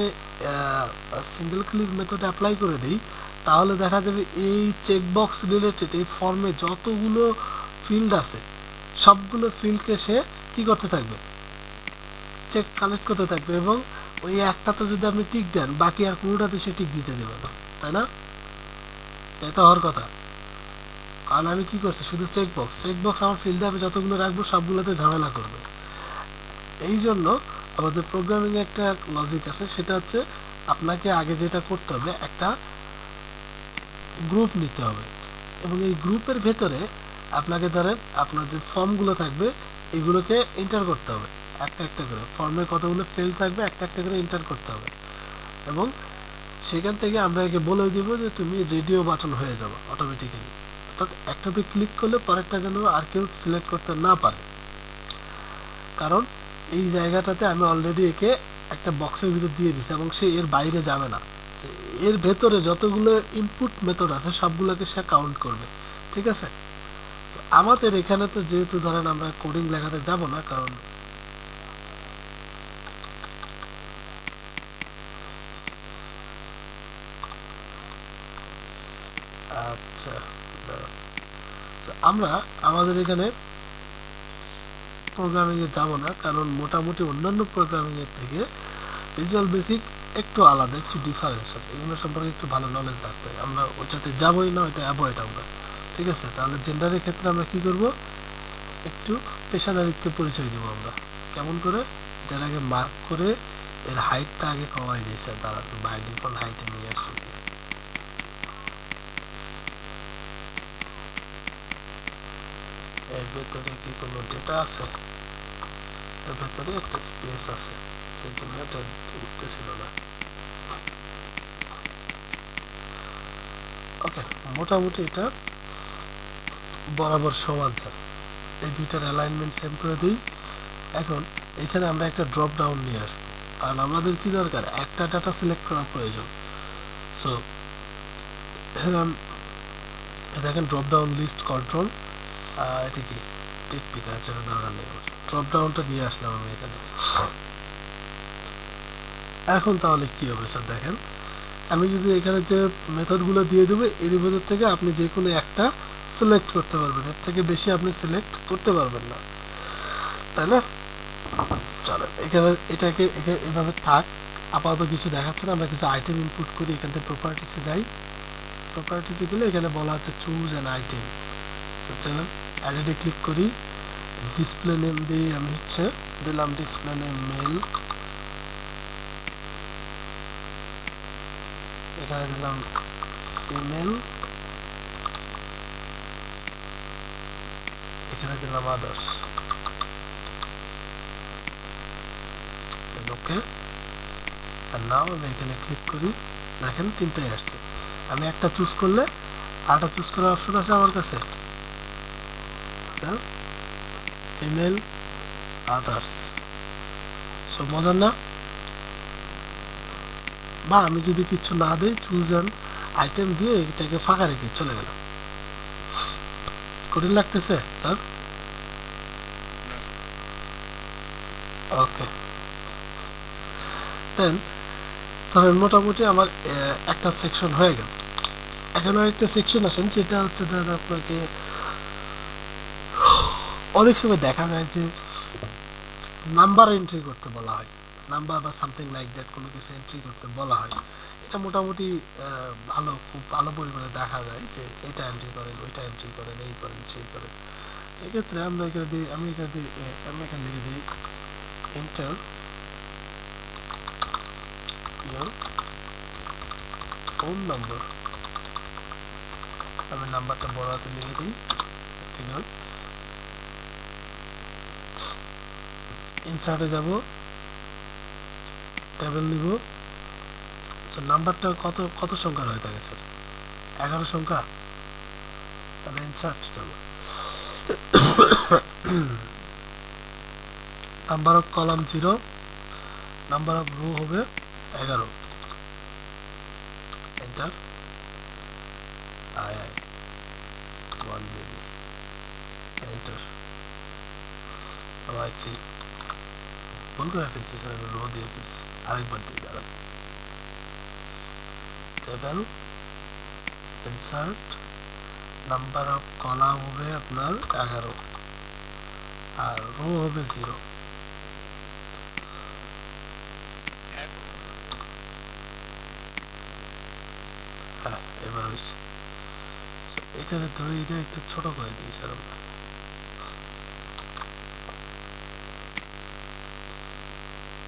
সিঙ্গেল ক্লিক মেথড অ্যাপ্লাই করে দিই, তাহলে দেখা যাবে এই চেকবক্স রিলেটেড এই ফর্মে যতগুলো ফিল্ড আছে সবগুলো ফিল্ডকে সে কি করতে থাকবে, চেক কানেক্ট করতে থাকবে, এবং ওই একটাতে যদি আপনি টিক দেন বাকি আর কোনোটাতে সে টিক দিতে দেবে না, তাই না? তাই তো হওয়ার কথা। কারণ আমি কি করছি, শুধু চেকবক্স আমার ফিল্ডে আমি যতগুলো রাখবো সবগুলোতে ঝামেলা করবে। এই জন্য আমাদের প্রোগ্রামিং একটা লজিক আছে, সেটা হচ্ছে আপনাকে আগে যেটা করতে হবে, একটা গ্রুপ নিতে হবে, এবং এই গ্রুপের ভেতরে আপনাকে ধরেন আপনার যে ফর্মগুলো থাকবে এগুলোকে এন্টার করতে হবে, একটা একটা করে ফর্মের কতগুলো ফিল্ড থাকবে একটা একটা করে এন্টার করতে হবে, এবং সেখান থেকে আমরা একে বলে দিব যে তুমি রেডিও বাটন হয়ে যাবে অটোমেটিক্যালি, অর্থাৎ একটাতে ক্লিক করলে পরেরটা যেন আর কেউ সিলেক্ট করতে না পারে। কারণ এই জায়গাটাতে আমি অলরেডি একে একটা বক্সের ভিতর দিয়ে দিচ্ছি এবং সে এর বাইরে যাবে না, এর ভেতরে যতগুলো ইনপুট মেথড আছে সবগুলোকে সে কাউন্ট করবে, ঠিক আছে। আমাদের এখানে তো যেহেতু ধরেন আমরা কোডিং লেখাতে যাব না, কারণ আচ্ছা আমরা আমাদের এখানে প্রোগ্রামিং এ যাব না, কারণ মোটামুটি অন্যান্য প্রোগ্রামিং এর থেকে ভিজুয়াল বেসিক একটু আলাদা, একটু ডিফারেন্স, এগুলো সম্পর্কে একটু ভালো নলেজ রাখতে হয়, আমরা ওইটাতে যাবই না, ওইটা অ্যাভয়েড আমরা, ঠিক আছে। তাহলে জেন্ডারের ক্ষেত্রে আমরা কি করব, একটু পেশাদারিত্ব পরিচয় দেবো আমরা, কেমন করে, এটার আগে মার্ক করে এর হাইটটা আগে কমাই দিয়েছে, তারা বাই ডিফল্ট হাইটে নিয়ে আসছে। এর ভেতরে কি কোনো ডেটা আছে, এর ভেতরে একটা স্পেস আছে, সেই জন্য এটা উঠতেছিল না। ওকে, মোটামুটি এটা বরাবর সমান স্যার, এই দুইটার অ্যালাইনমেন্ট সেম করে দিই। এখন এখানে আমরা একটা ড্রপ ডাউন নিয়ে আসবো, কারণ আমাদের কি দরকার, একটা ডাটা সিলেক্ট করা প্রয়োজন। সো দেখেন ড্রপ ডাউন লিস্ট কন্ট্রোল, এটা কি টিক পিকার, যেটা দরকার নেই, ড্রপ ডাউনটা নিয়ে আসলাম আমি এখানে। এখন তাহলে কি হবে স্যার, দেখেন আমি যদি এখানে যে মেথডগুলো দিয়ে দেবো এর ভেতর থেকে আপনি যে কোনো একটা সিলেক্ট করতে পারবেন, এর থেকে বেশি আপনি সিলেক্ট করতে পারবেন না, তাই না? চলো এখানে এটাকে এভাবে থাক, আপাতত কিছু দেখাচ্ছে না, আমরা কিছু আইটেম ইনপুট করি, এখান থেকে প্রপার্টিসে যাই, প্রপার্টিসে গেলে এখানে বলা হচ্ছে চুজ অ্যান আইটেম, চলেন অ্যাডেডে ক্লিক করি, ডিসপ্লে নেম দিয়ে আমি হচ্ছে দিলাম ডিসপ্লে নেম মেল, এখানে দিলাম ইমেল, এখানে দিলাম আদার্স। ওকে, আর নাও আমি এখানে ক্লিক করি, দেখেন তিনটাই আসছে। আমি একটা চুজ করলে আরেকটা চুজ করার অপশন আছে আমার কাছে, ইমেল আদার্স। সব মজার না? বা আমি যদি কিছু না দিই, চুজ অ্যান আইটেম দিয়ে এটাকে ফাঁকা রেখে চলে গেলাম। কঠিন লাগতেছে স্যার? ওকে, দেন ধরেন মোটামুটি আমার একটা সেকশন হয়ে গেল। এখন আরেকটা সেকশন আসেন, যেটা হচ্ছে ধরেন আপনাকে অনেক সময় দেখা যায় যে নাম্বার এন্ট্রি করতে বলা হয়, নাম্বার বা সামথিং লাইক দ্যাট কোনো কিছু এন্ট্রি করতে বলা হয়। এটা মোটামুটি ভালো, খুব ভালো পরিমাণে দেখা যায় যে এটা এন্ট্রি করেন, ওইটা এন্ট্রি করেন, এই করেন, সেই করেন। সেক্ষেত্রে আমরা এখানে দিই, আমি এখানে লিখে দিই এন্টার ইয়োর ফোন নাম্বার। আমি নাম্বারটা বড় হাতে লিখে দিই, ঠিক আছে। ইনসার্টে যাব, টেবিল নিব। নাম্বারটা কত কত সংখ্যার হয়ে থাকে স্যার? 11 সংখ্যা। তাহলে ইনসার্ট যাব, number of column 0, number of rho হবে 11, এন্টার। আয় 1 দিয়ে দিই, এন্টার। আবার ভুল করে ফেলছি স্যার, আমি রো দিয়ে ফেলছি, আরেকবার দিই, দাঁড়ান। Table insert, number of column হবে আপনার 11 আর রো হবে 0। হ্যাঁ, এবার হয়েছে। এটাতে ধরে এটা একটু ছোট করে দিই স্যার আমরা।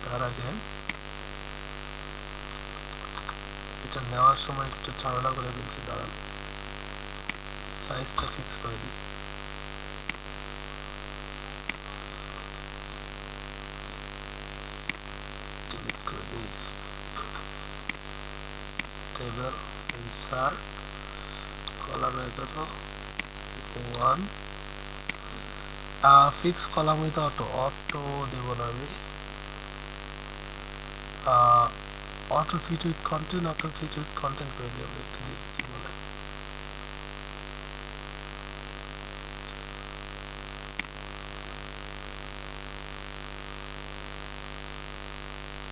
তার আগে এটা নেওয়ার সময় একটু ঝামেলা করে দিচ্ছি, দাঁড়ান, সাইজটা ফিক্স করে দিই। ডিলিট করে দিই। Table insert column 11 1, fix column with auto, auto দেব না আমি, auto fit with content, auto fit with content করে দিই আমরা একটু, দেখি কি বলে।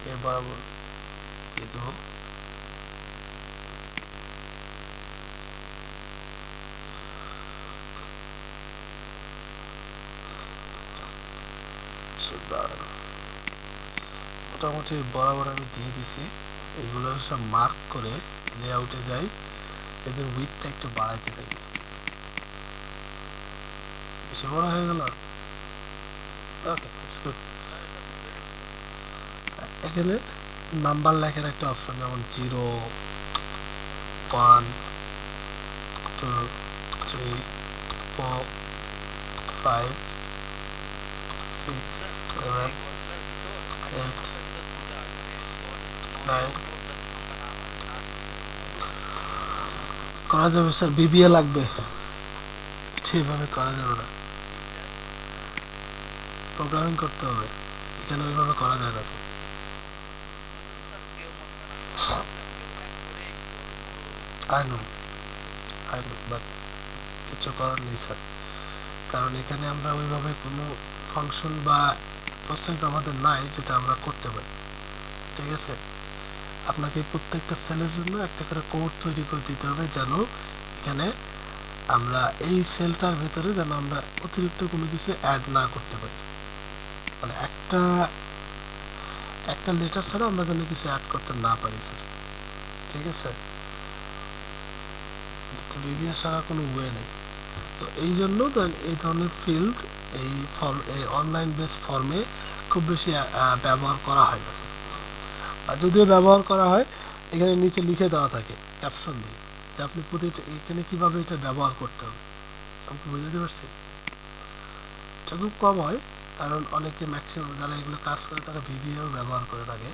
এর বরাবর দিয়ে দেবো। মোটামুটি বরাবর আমি দিয়ে দিছি। এগুলো সব মার্ক করে লেআউটে যাই, এদের উইথটা একটু বাড়াইতে থাকি। বেশি বড় হয়ে গেল, ওকে ইটস গুড। এখানে নাম্বার লেখার একটা অপশন, যেমন 0 1 2 3 4 5 6 7 8 9 করা যাবে স্যার? বিবিএ লাগবে, সেভাবে করা যাবে না, প্রোগ্রামিং করতে হবে, এখানে ওইভাবে করা যায় না। আই নো, বাট কিছু করার নেই স্যার, কারণ এখানে আমরা ওইভাবে কোনো ফাংশন বা প্রসেস আমাদের নাই যেটা আমরা করতে পারি, ঠিক আছে। আপনাকে প্রত্যেকটা সেলের জন্য একটা করে কোড তৈরি করে দিতে হবে, যেন এখানে আমরা এই সেলটার ভেতরে যেন আমরা অতিরিক্ত কোনো কিছু অ্যাড না করতে পারি, মানে একটা লেটার ছাড়া আমরা যেন কিছু অ্যাড করতে না পারি স্যার, ঠিক আছে। বিবিএ ছাড়া কোনো ওয়ে নেই। তো এই জন্য এই ধরনের ফিল্ড এই ফর্ম, এই অনলাইন বেস ফর্মে খুব বেশি ব্যবহার করা হয় না। আর যদিও ব্যবহার করা হয়, এখানে নিচে লিখে দেওয়া থাকে ক্যাপশন দিয়ে যে আপনি প্রতিটা এখানে কীভাবে এটা ব্যবহার করতে হবে। আমাকে বুঝাতে পারছি? এটা খুব কম হয়, কারণ অনেকে ম্যাক্সিমাম যারা এগুলো কাজ করে তারা ভিভিও ব্যবহার করে থাকে।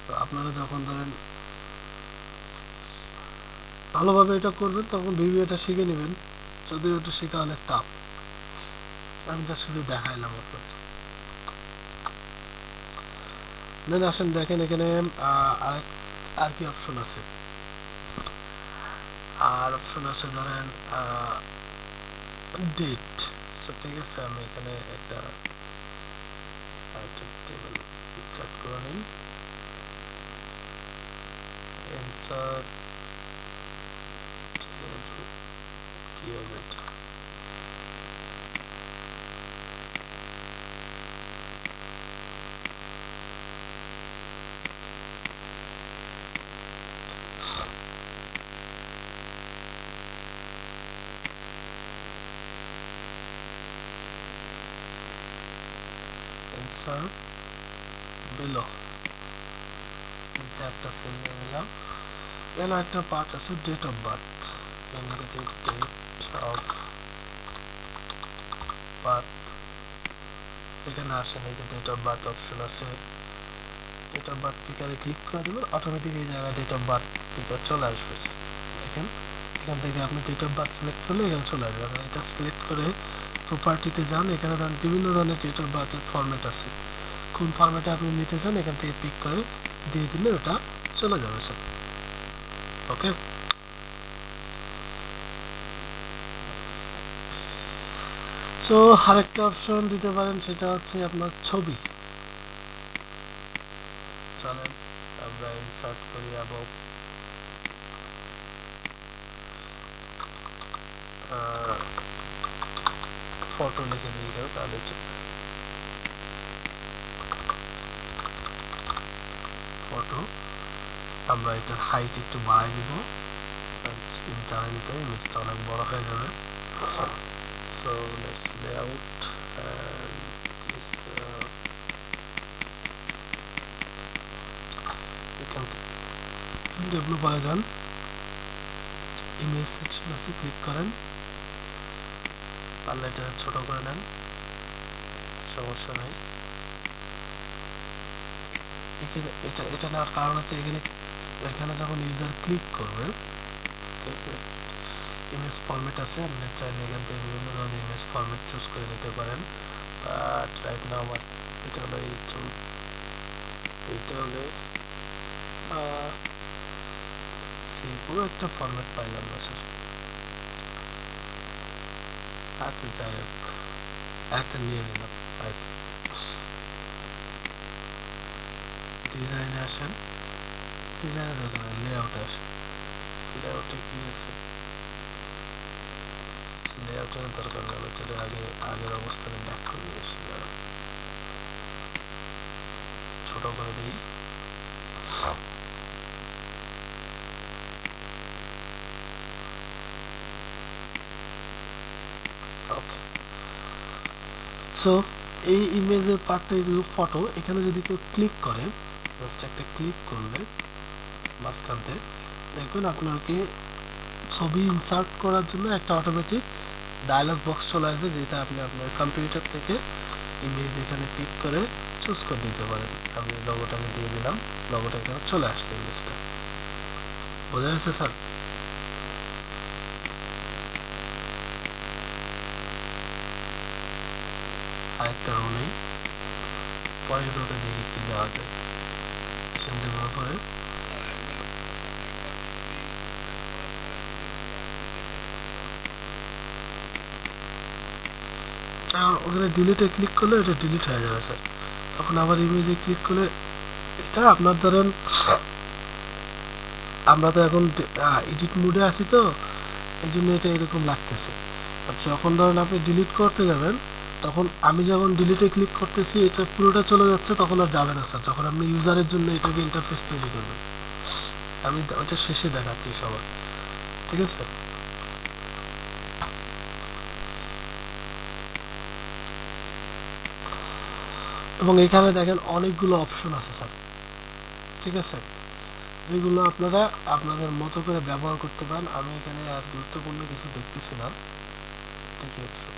তো আপনারা যখন ধরেন ভালোভাবে এটা করবেন তখন ভিভিওটা শিখে নেবেন, যদিও এটা শেখা অনেক টাফ। আমি যা শুধু দেখাইলাম আপনাকে। দেন আসেন দেখেন এখানে আর কি অপশন আছে। আর অপশন আছে ধরেন ডেট। ঠিক আছে, আমি এখানে একটা টেবিল ইনসার্ট করে নিই। ইনসার্ট কি হবে এটা? ইনসার্ট বিলো একটা সেল নিয়ে নিলাম। এখানে একটা পার্ট আছে date of birth. Date of birth এখানে আসেন, এই যে ডেট অফ বার্থ অপশন আছে। ডেট অফ বার্থ পিকারে ক্লিক করে দেবেন, অটোমেটিক এই জায়গায় ডেট অফ বার্থ পিকার চলে আসবে। দেখেন এখান থেকে আপনি ডেট অফ বার্থ সিলেক্ট করলে এখানে চলে আসবে। আপনি এটা সিলেক্ট করে প্রপার্টিতে যান, এখানে ধরেন বিভিন্ন ধরনের ডেট অফ বার্থের ফরম্যাট আছে। কোন ফরম্যাটে আপনি নিতে চান এখান থেকে পিক করে দিয়ে দিলে ওটা চলে যাবে স্যার। ওকে, সো আরেকটা অপশন দিতে পারেন, সেটা হচ্ছে আপনার ছবি। চলেন আমরা ইনসার্ট করি এবং ফটো লিখে দিই কেন, তাহলে ফটো। আমরা এটার হাইট একটু বাড়াই দিব, ইন্টারনেটে ইমেজটা অনেক বড় হয়ে যাবে। সো লেটস লেআউট ডেভেলপারে যান, ইমেজ সেকশন আছে, ক্লিক করেন, পারলে এটা ছোট করে নেন, সমস্যা নেই। এখানে এটা নেওয়ার কারণ হচ্ছে এখানে যখন ইউজার ক্লিক করবে, ইমেজ ফরম্যাট আছে, আপনি চাইলে এখান থেকে বিভিন্ন ধরনের ইমেজ ফরম্যাট চুজ করে নিতে পারেন। বাট রাইট নাও আমার এটা হলো এইটা হলে সিম্পল একটা ফরম্যাট পাইলাম না স্যার। আচ্ছা যাই হোক, একটা নিয়ে নিলাম। ডিজাইনে আসেন, ডিজাইনে দরকার লেআউটে আসেন। লেআউটে কি আছে? লেআউটের দরকার নেই, এটা আগের অবস্থানে ব্যাক করে নিয়ে এসে ছোট করে দিই। ওকে, সো এই ইমেজের পার্টটা এগুলো ফটো। এখানে যদি কেউ ক্লিক করে, জাস্ট একটা ক্লিক করলে মাঝখানতে দেখবেন আপনাকে ছবি ইনসার্ট করার জন্য একটা অটোমেটিক ডায়লগ বক্স চলে আসবে, যেটা আপনি আপনার কম্পিউটার থেকে ইমেজ এখানে পিক করে চুজ করে দিতে পারেন। আমি লগোটাকে দিয়ে দিলাম, লগোটা এখানে চলে আসছে ইমেজটা। বোঝা গেছে স্যার? আরেকটা রো নেই, পরের রোটা দেখি কি দেওয়া যায়। দেওয়ার পরে ওখানে ডিলিটে ক্লিক করলে এটা ডিলিট হয়ে যাবে স্যার। তখন আবার ইমেজে ক্লিক করলে এটা আপনার ধরেন, আমরা তো এখন এডিট মোডে আছি, তো এই জন্য এটা এরকম লাগতেছে। যখন ধরেন আপনি ডিলিট করতে যাবেন, তখন আমি যখন ডিলিটে ক্লিক করতেছি এটা পুরোটা চলে যাচ্ছে, তখন আর যাবে না স্যার। যখন আপনি ইউজারের জন্য এটাকে ইন্টারফেস তৈরি করবেন, আমি ওইটা শেষে দেখাচ্ছি সবার, ঠিক আছে? এবং এখানে দেখেন অনেকগুলো অপশন আছে স্যার, ঠিক আছে, যেগুলো আপনারা আপনাদের মতো করে ব্যবহার করতে পারেন। আমি এখানে আর গুরুত্বপূর্ণ কিছু দেখতেছি না। দেখি অপশন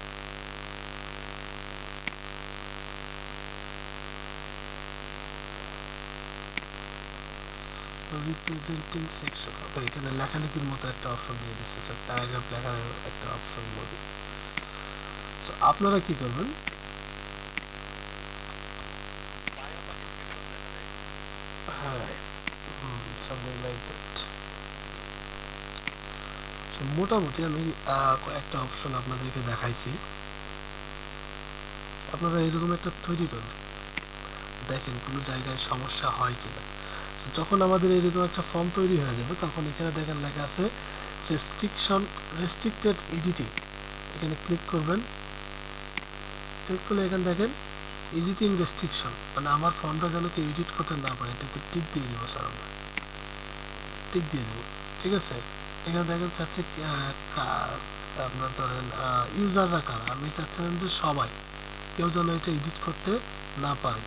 রিপ্রেজেন্টিং সেকশন, এখানে লেখালেখির মতো একটা অপশন দিয়ে দিচ্ছে স্যার, প্যারাগ্রাফ লেখার একটা অপশন মধ্যে। তো আপনারা কি করবেন, হ্যাঁ, something like that. So, মোটামুটি আমি কয়েকটা অপশন আপনাদেরকে দেখাইছি, আপনারা এরকম একটা তৈরি করবেন, দেখেন কোনো জায়গায় সমস্যা হয় কিনা। যখন আমাদের এরকম একটা ফর্ম তৈরি হয়ে যাবে তখন এখানে দেখেন লেখা আছে রেস্ট্রিক্টেড এডিটিং, এখানে ক্লিক করবেন। ক্লিক করলে এখানে দেখেন এডিটিং রেস্ট্রিকশন, মানে আমার ফর্মটা যেন কেউ এডিট করতে না পারে, এটাতে টিক দিয়ে দিব স্যার, আমরা টিক দিয়ে দেবো, ঠিক আছে। এখানে দেখেন চাচ্ছে আপনার ধরেন ইউজাররা কারা, আমি চাচ্ছিলাম যে সবাই, কেউ যেন এটা এডিট করতে না পারে,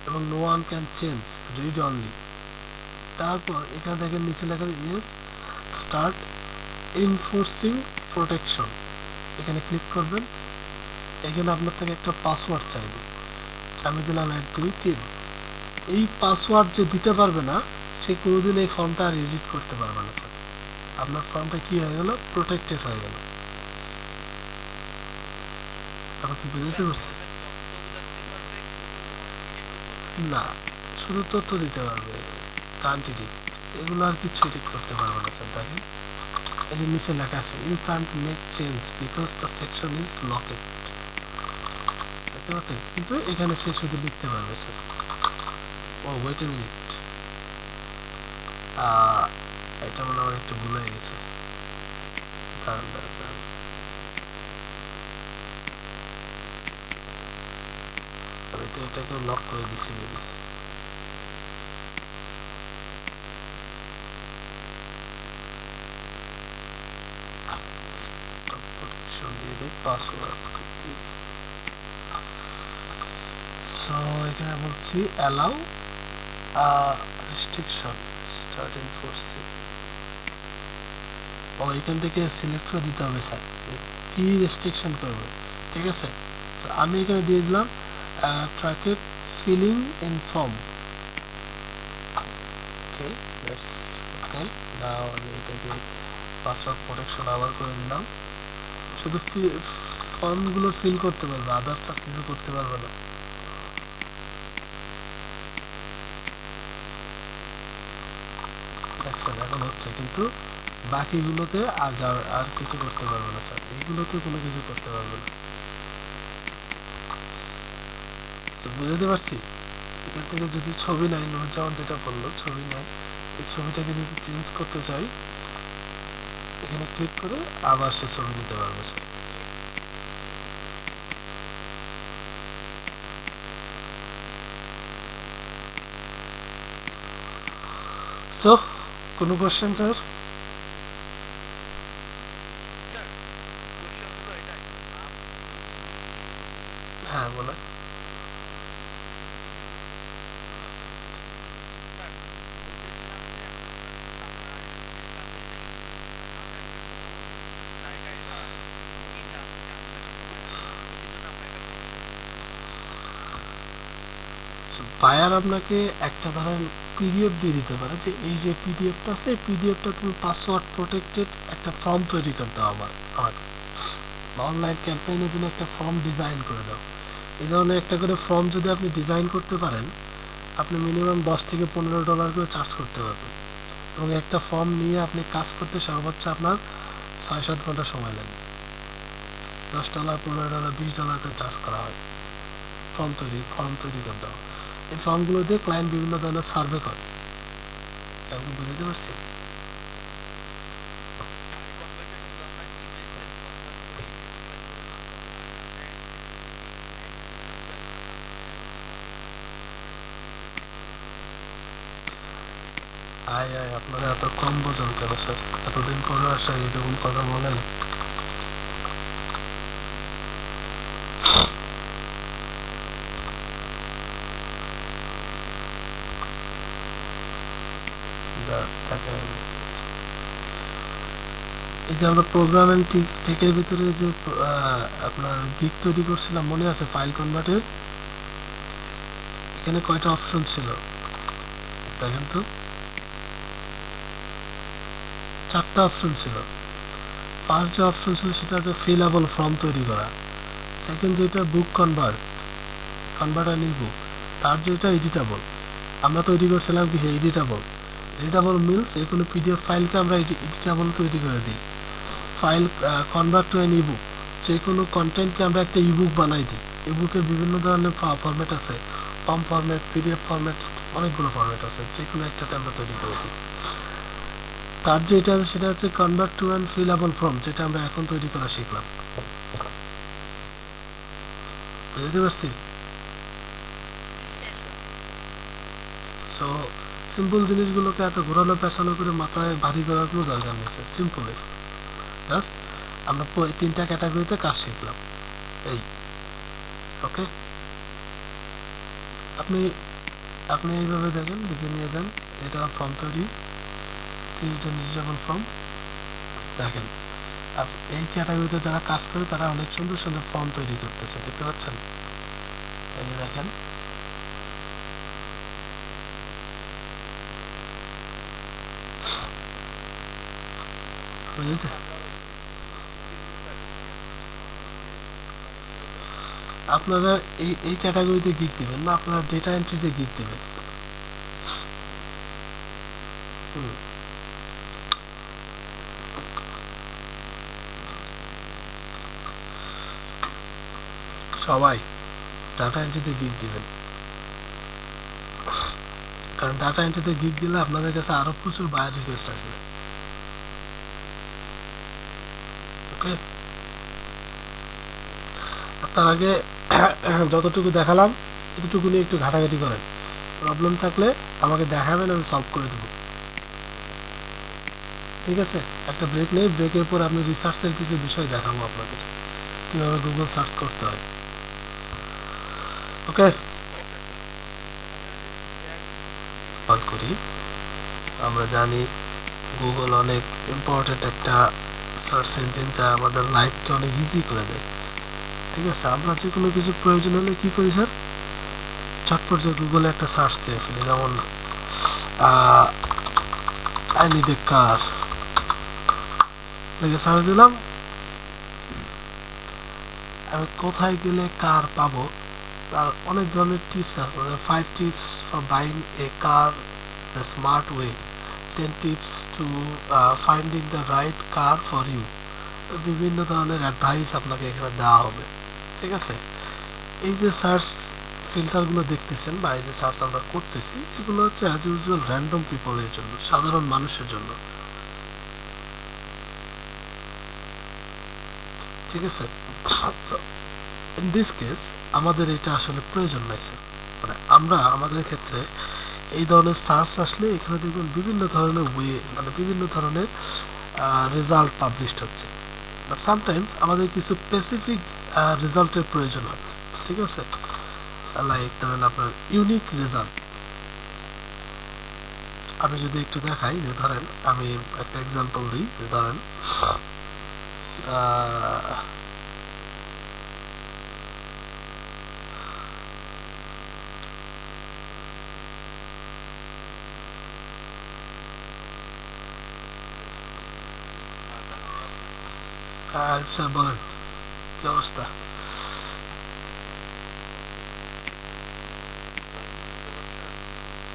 এবং no one can change, read only. তারপর এখানে দেখেন নিচে লেখা ইয়েস স্টার্ট এনফোর্সিং প্রোটেকশন, এখানে ক্লিক করবেন। এখানে আপনার থেকে একটা পাসওয়ার্ড চাইবে, আমি দিলাম 123। এই পাসওয়ার্ড যে দিতে পারবে না সে কোনোদিন এই ফর্মটা আর এডিট করতে পারবে না স্যার, আপনার ফর্মটা কি হয়ে গেল, প্রোটেক্টেড হয়ে গেল। আপনি কি বুঝতে পারছেন? না, শুধু তথ্য দিতে পারবে, কান্ট এডিট, এগুলো আর কিছু এডিট করতে পারবে না স্যার। দেখেন এর নিচে লেখা আছে you can't make change because the section is locked, দেখতে পাচ্ছেন, কিন্তু এখানে সে শুধু লিখতে পারবে স্যার। ও ওয়েট এ মিনিট, এটা মনে হয় একটু ভুল হয়ে গেছে, দাঁড়ান দাঁড়ান দাঁড়ান, আমি তো এটাকে লক করে দিছি মেবি, প্রোটেকশন দিয়ে দিই, পাসওয়ার্ড দিই। সো এখানে বলছি অ্যালাউ রেস্ট্রিকশন স্টার্ট এনফোর্সিং, ও এখান থেকে সিলেক্ট করে দিতে হবে স্যার কি রেস্ট্রিকশন করবে, ঠিক আছে। তো আমি এখানে দিয়ে দিলাম tracked filling in form, okay that's okay. Now আমি এটাকে পাসওয়ার্ড প্রোটেকশন আবার করে দিলাম, শুধু ফর্মগুলো ফিল করতে পারবে, আদার্স আর কিছু করতে পারবে না। দেখছেন এখন হচ্ছে, কিন্তু বাকিগুলোতে আর কিছু করতে পারবে না স্যার, এইগুলোতে কোনো কিছু করতে পারবে না। তো বুঝতে পারছি, এখান থেকে যদি ছবি নাই, নুরজামান যেটা বললো ছবি নাই, এই ছবিটাকে যদি চেঞ্জ করতে চাই এখানে ক্লিক করে আবার সে ছবি নিতে পারবে স্যার। সো কোনো কোশ্চেন স্যার? হ্যাঁ বলে, বায়ার আপনাকে একটা ধরেন পিডিএফ দিয়ে দিতে পারে, যে এই যে পিডিএফটা আছে এই পিডিএফটা তুমি পাসওয়ার্ড প্রোটেক্টেড একটা ফর্ম তৈরি করে দাও আমাকে অনলাইন ক্যাম্পেইনের জন্য একটা ফর্ম ডিজাইন করে দাও। এই ধরনের একটা করে ফর্ম যদি আপনি ডিজাইন করতে পারেন আপনি মিনিমাম $10 থেকে $15 করে চার্জ করতে পারবেন, এবং একটা ফর্ম নিয়ে আপনি কাজ করতে সর্বোচ্চ আপনার 6-7 ঘন্টা সময় লাগবে। $10, $15, $20 করে চার্জ করা হয় ফর্ম তৈরি করে দেওয়া। এই ফর্মগুলো দিয়ে ক্লায়েন্ট বিভিন্ন ধরনের সার্ভে করে, আমি বুঝতে পারছি। আপনারা এত কম বোঝেন কেন স্যার, এতদিন পরে আসা এরকম কথা বলেন। দেখেন এই যে আমরা প্রোগ্রাম এন্ড টেকের ভিতরে যে আপনার গিগ তৈরি করছিলাম মনে আছে ফাইল কনভার্টের এখানে কয়টা অপশন ছিল দেখেন তো 4টা অপশন ছিল ফার্স্ট যে অপশন ছিল সেটা হচ্ছে ফিলেবল ফর্ম তৈরি করা সেকেন্ড যেটা বুক কনভার্ট অ্যান ই বুক তার যেটা এডিটেবল আমরা তৈরি করছিলাম কি এডিটেবল মিলস যে কোনো পিডিএফ ফাইলকে আমরা এডিটেবল তৈরি করে দিই file convert to an ebook যে কোনো কন্টেন্টকে আমরা একটা ইবুক বানাই দিই ইবুকের বিভিন্ন ধরনের ফরম্যাট আছে পম ফরম্যাট পিডিএফ ফরম্যাট অনেকগুলো ফরম্যাট আছে যে কোনো একটাতে আমরা তৈরি করে দিই তার যেটা আছে সেটা হচ্ছে কনভার্ট টু অ্যান ফিলেবল ফর্ম যেটা আমরা এখন তৈরি করা শিখলাম বুঝতে পারছি সো সিম্পল জিনিসগুলোকে এত ঘোরানো পেছানো করে মাথায় ভারী করার কোনো দরকার নেই স্যার সিম্পল জাস্ট আমরা 3টা ক্যাটাগরিতে কাজ শিখলাম এই ওকে আপনি আপনি এইভাবে দেখেন লিখে নিয়ে যান এটা ফর্ম তৈরি এডিটেবল ফর্ম দেখেন এই ক্যাটাগরিতে যারা কাজ করে তারা অনেক সুন্দর সুন্দর ফর্ম তৈরি করতেছে দেখতে পাচ্ছেন এই যে দেখেন বুঝতে আপনারা এই ক্যাটাগরিতে গিগ দিবেন না আপনারা ডেটা এন্ট্রিতে গিগ দিবেন সবাই ডাটা এন্ট্রিতে গিগ দিবেন কারণ ডাটা এন্ট্রিতে গিগ দিলে আপনাদের কাছে আরো প্রচুর বায়ার রিকোয়েস্ট আসবে ওকে তার আগে যতটুকু দেখালাম এতটুকু নিয়ে একটু ঘাটাঘাটি করেন প্রবলেম থাকলে আমাকে দেখাবেন আমি সলভ করে দেবো ঠিক আছে একটা ব্রেক নেই ব্রেকের পর আপনি রিসার্চের কিছু বিষয় দেখাবো আপনাদের কীভাবে গুগল সার্চ করতে হয় ওকে কল করি আমরা জানি গুগল অনেক ইম্পর্টেন্ট একটা সার্চ ইঞ্জিন যা আমাদের লাইফকে অনেক ইজি করে দেয় ঠিক আছে আমরা যে কোনো কিছু প্রয়োজন হলে কি করি স্যার চটপট যে গুগলে একটা সার্চ দিয়ে ফেলি যেমন আই নিড এ কার লিখে সার্চ দিলাম আমি কোথায় গেলে কার পাবো তার অনেক ধরনের টিপস আছে 5 tips for buying a car the smart way 10 tips to finding the right car for you বিভিন্ন ধরনের অ্যাডভাইস আপনাকে এখানে দেওয়া হবে ঠিক আছে এই যে সার্চ ফিল্টারগুলো দেখতেছেন বা এই যে সার্চ আমরা করতেছি এগুলো হচ্ছে অ্যাজ ইউজুয়াল র্যান্ডম পিপলের জন্য সাধারণ মানুষের জন্য ঠিক আছে ইন দিস কেস আমাদের এটা আসলে প্রয়োজন নাই স্যার মানে আমরা আমাদের ক্ষেত্রে এই ধরনের সার্চ আসলে এখানে দেখবেন বিভিন্ন ধরনের ওয়ে মানে বিভিন্ন ধরনের রেজাল্ট পাবলিশড হচ্ছে বাট সামটাইমস আমাদের কিছু স্পেসিফিক রেজাল্টের প্রয়োজন হয় ঠিক আছে লাইক ধরেন আপনার ইউনিক রেজাল্ট আমি যদি একটু দেখাই যে ধরেন আমি একটা এক্সাম্পল দিই যে ধরেন স্যার বলেন কি অবস্থা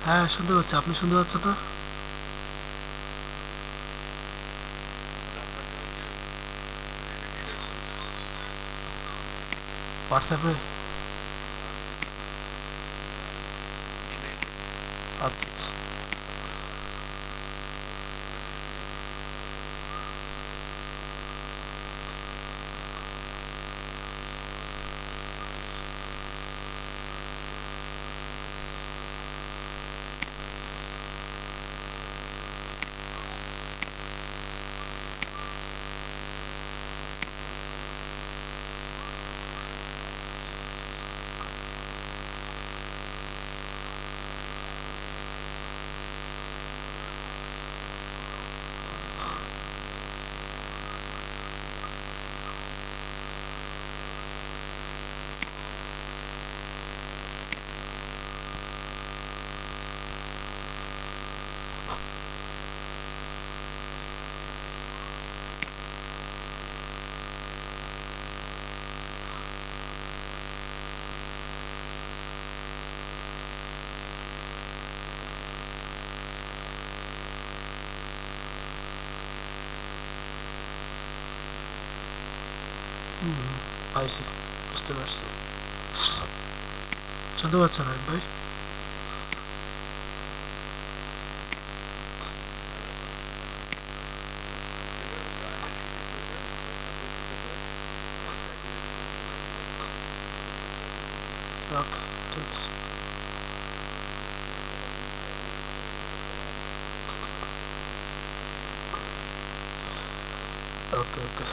হ্যাঁ শুনতে পাচ্ছি আপনি শুনতে পাচ্ছেন না হোয়াটসঅ্যাপে আচ্ছা আচ্ছা পাইছি, বুঝতে পারছি। শুনতে পাচ্ছেন ভাই? ওকে, ঠিক আছে। ওকে ওকে,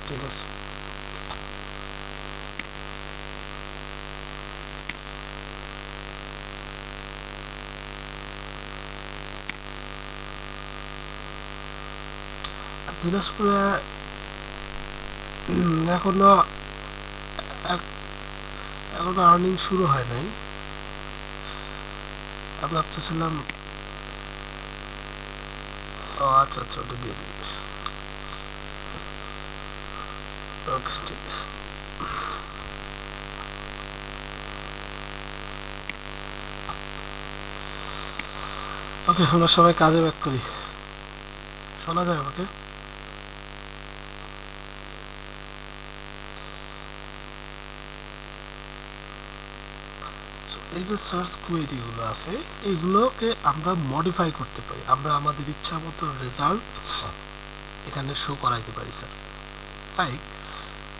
ঠিক আছে। দিনাজপুরে এখনো এখনো আর্নিং শুরু হয় নাই। আমি ভাবতেছিলাম, ও আচ্ছা আচ্ছা, ওটা দিয়ে দিন। ওকে, ঠিক আছে। ওকে, আমরা সবাই কাজে ব্যাক করি। শোনা যায় আমাকে? এই যে সার্চ কোয়েরিগুলো আছে, এগুলোকে আমরা মডিফাই করতে পারি, আমরা আমাদের ইচ্ছা মতো রেজাল্ট এখানে শো করাইতে পারি স্যার। লাইক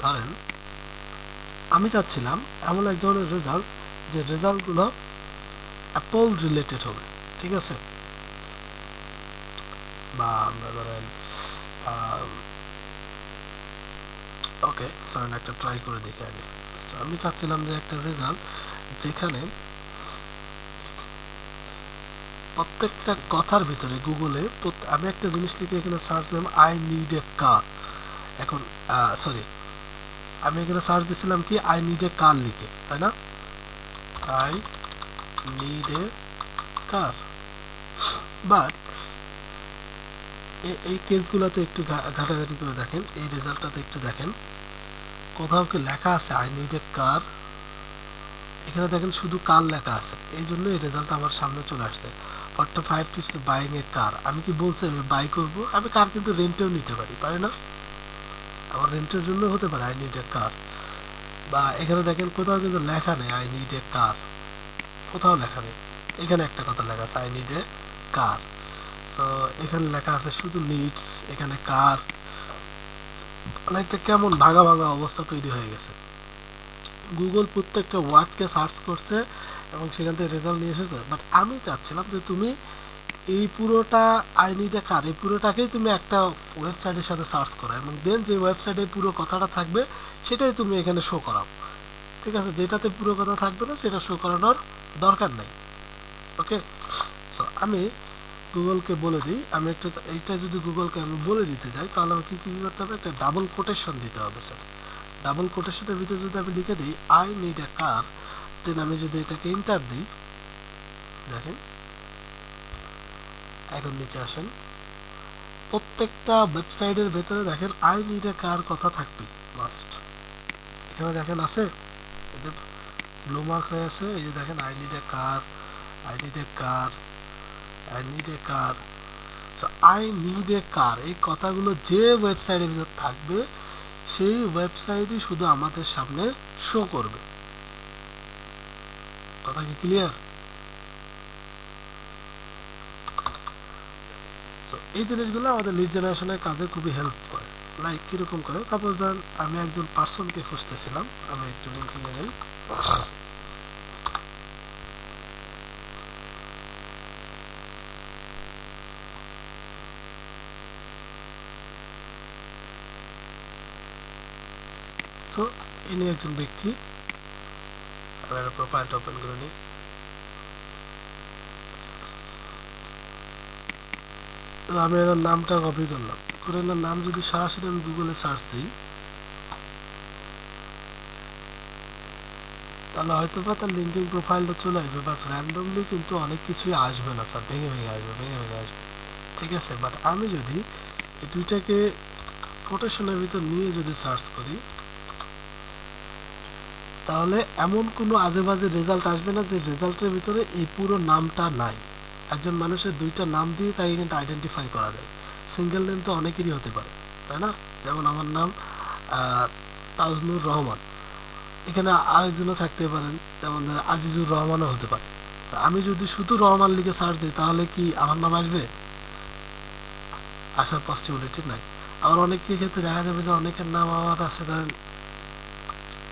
ধরেন আমি চাচ্ছিলাম এমন এক ধরনের রেজাল্ট যে রেজাল্টগুলো অ্যাপল রিলেটেড হবে, ঠিক আছে? বা আমরা ধরেন ওকে, ধরেন একটা ট্রাই করে দেখি আগে। আমি চাচ্ছিলাম যে একটা রেজাল্ট যেখানে প্রত্যেকটা কথার ভিতরে গুগলে আমি একটা জিনিস লিখে এখানে সার্চ দিলাম, আই নিড এ কার। এখন সরি, আমি এখানে সার্চ দিছিলাম কি আই নিড এ কার লিখে, তাই না? I need a car. But এই কেসগুলোতে একটু ঘাটাঘাটি করে দেখেন, এই রেজাল্টটাতে একটু দেখেন, কোথাও কি লেখা আছে আই নিড এ কার? এখানে দেখেন শুধু কার লেখা আছে, এই জন্য এই রেজাল্ট আমার সামনে চলে আসছে। 45 টিপস বাইং এ কার। আমি কি বলছি আমি বাই করবো? আমি কার কিন্তু রেন্টেও নিতে পারি, পারি না? আমার রেন্টের জন্য হতে পারে আই নিড এ কার। বা এখানে দেখেন কোথাও কিন্তু লেখা নেই আই নিড এ কার, কোথাও লেখা নেই। এখানে একটা কথা লেখা আছে আই নিড এ কার। তো এখানে লেখা আছে শুধু নিডস, এখানে কার। অনেকটা কেমন ভাঙা ভাঙা অবস্থা তৈরি হয়ে গেছে। গুগল প্রত্যেকটা ওয়ার্ডকে সার্চ করছে এবং সেখান থেকে রেজাল্ট নিয়ে এসেছে। বাট আমি চাচ্ছিলাম যে তুমি এই পুরোটা আই নিড এ কার, এই পুরোটাকেই তুমি একটা ওয়েবসাইটের সাথে সার্চ করো এবং দেন যে ওয়েবসাইটে পুরো কথাটা থাকবে সেটাই তুমি এখানে শো করাও, ঠিক আছে? যেটাতে পুরো কথা থাকবে না সেটা শো করানোর দরকার নেই। ওকে, সো আমি গুগলকে বলে দিই, আমি একটা এইটা যদি গুগলকে আমি বলে দিতে যাই তাহলে আমাকে কী করতে হবে? একটা ডাবল কোটেশন দিতে হবে স্যার। ডাবল কোটেশনের ভিতরে যদি আমি লিখে দিই আই নিড এ কার, দেন আমি যদি এটাকে এন্টার দিই, দেখেন এখন নিচে আসেন, প্রত্যেকটা ওয়েবসাইটের ভেতরে দেখেন আই নিড এ কার কথা থাকবে মাস্ট। এখানে দেখেন আছে, এদের ব্লু মার্ক হয়ে আছে, এই যে দেখেন I need a car, I need a car, I need a car. So I need a car এই কথাগুলো যে ওয়েবসাইটের ভিতর থাকবে সেই ওয়েবসাইটই শুধু আমাদের সামনে শো করবে। কথা কি ক্লিয়ার? তো এই জিনিসগুলো আমাদের লিড জেনারেশনের কাজে খুবই হেল্প করে। লাইক কীরকম করে, সাপোজ ধরেন আমি একজন পার্সনকে খুঁজতেছিলাম, আমি একটু লিঙ্কিংয়ে যাই। সো ইনি একজন ব্যক্তি, আমি একটা প্রোফাইলটা ওপেন করে নিই। আমি এনার নামটা কপি করলাম, করে এনার নাম যদি সরাসরি আমি গুগলে সার্চ দিই তাহলে হয়তো বা তার লিঙ্কিং প্রোফাইলটা চলে আসবে, বাট র্যান্ডমলি কিন্তু অনেক কিছুই আসবে না স্যার, ভেঙে ভেঙে আসবে, ভেঙে ভেঙে আসবে, ঠিক আছে? বাট আমি যদি এই দুইটাকে কোটেশনের ভিতর নিয়ে যদি সার্চ করি তাহলে এমন কোনো আজে বাজে রেজাল্ট আসবে না যে রেজাল্টের ভিতরে এই পুরো নামটা নাই। একজন মানুষের দুইটা নাম দিয়ে তাকে কিন্তু আইডেন্টিফাই করা যায়। সিঙ্গেল নেম তো অনেকেরই হতে পারে, তাই না? যেমন আমার নাম তাজনুর রহমান, এখানে আরেকজনও থাকতে পারেন, যেমন আজিজুর রহমানও হতে পারে। আমি যদি শুধু রহমান লিখে সার্চ দিই তাহলে কি আমার নাম আসবে? আসার পসিবিলিটি নাই। আবার অনেকের ক্ষেত্রে দেখা যাবে যে অনেকের নাম আমার আছে ধরেন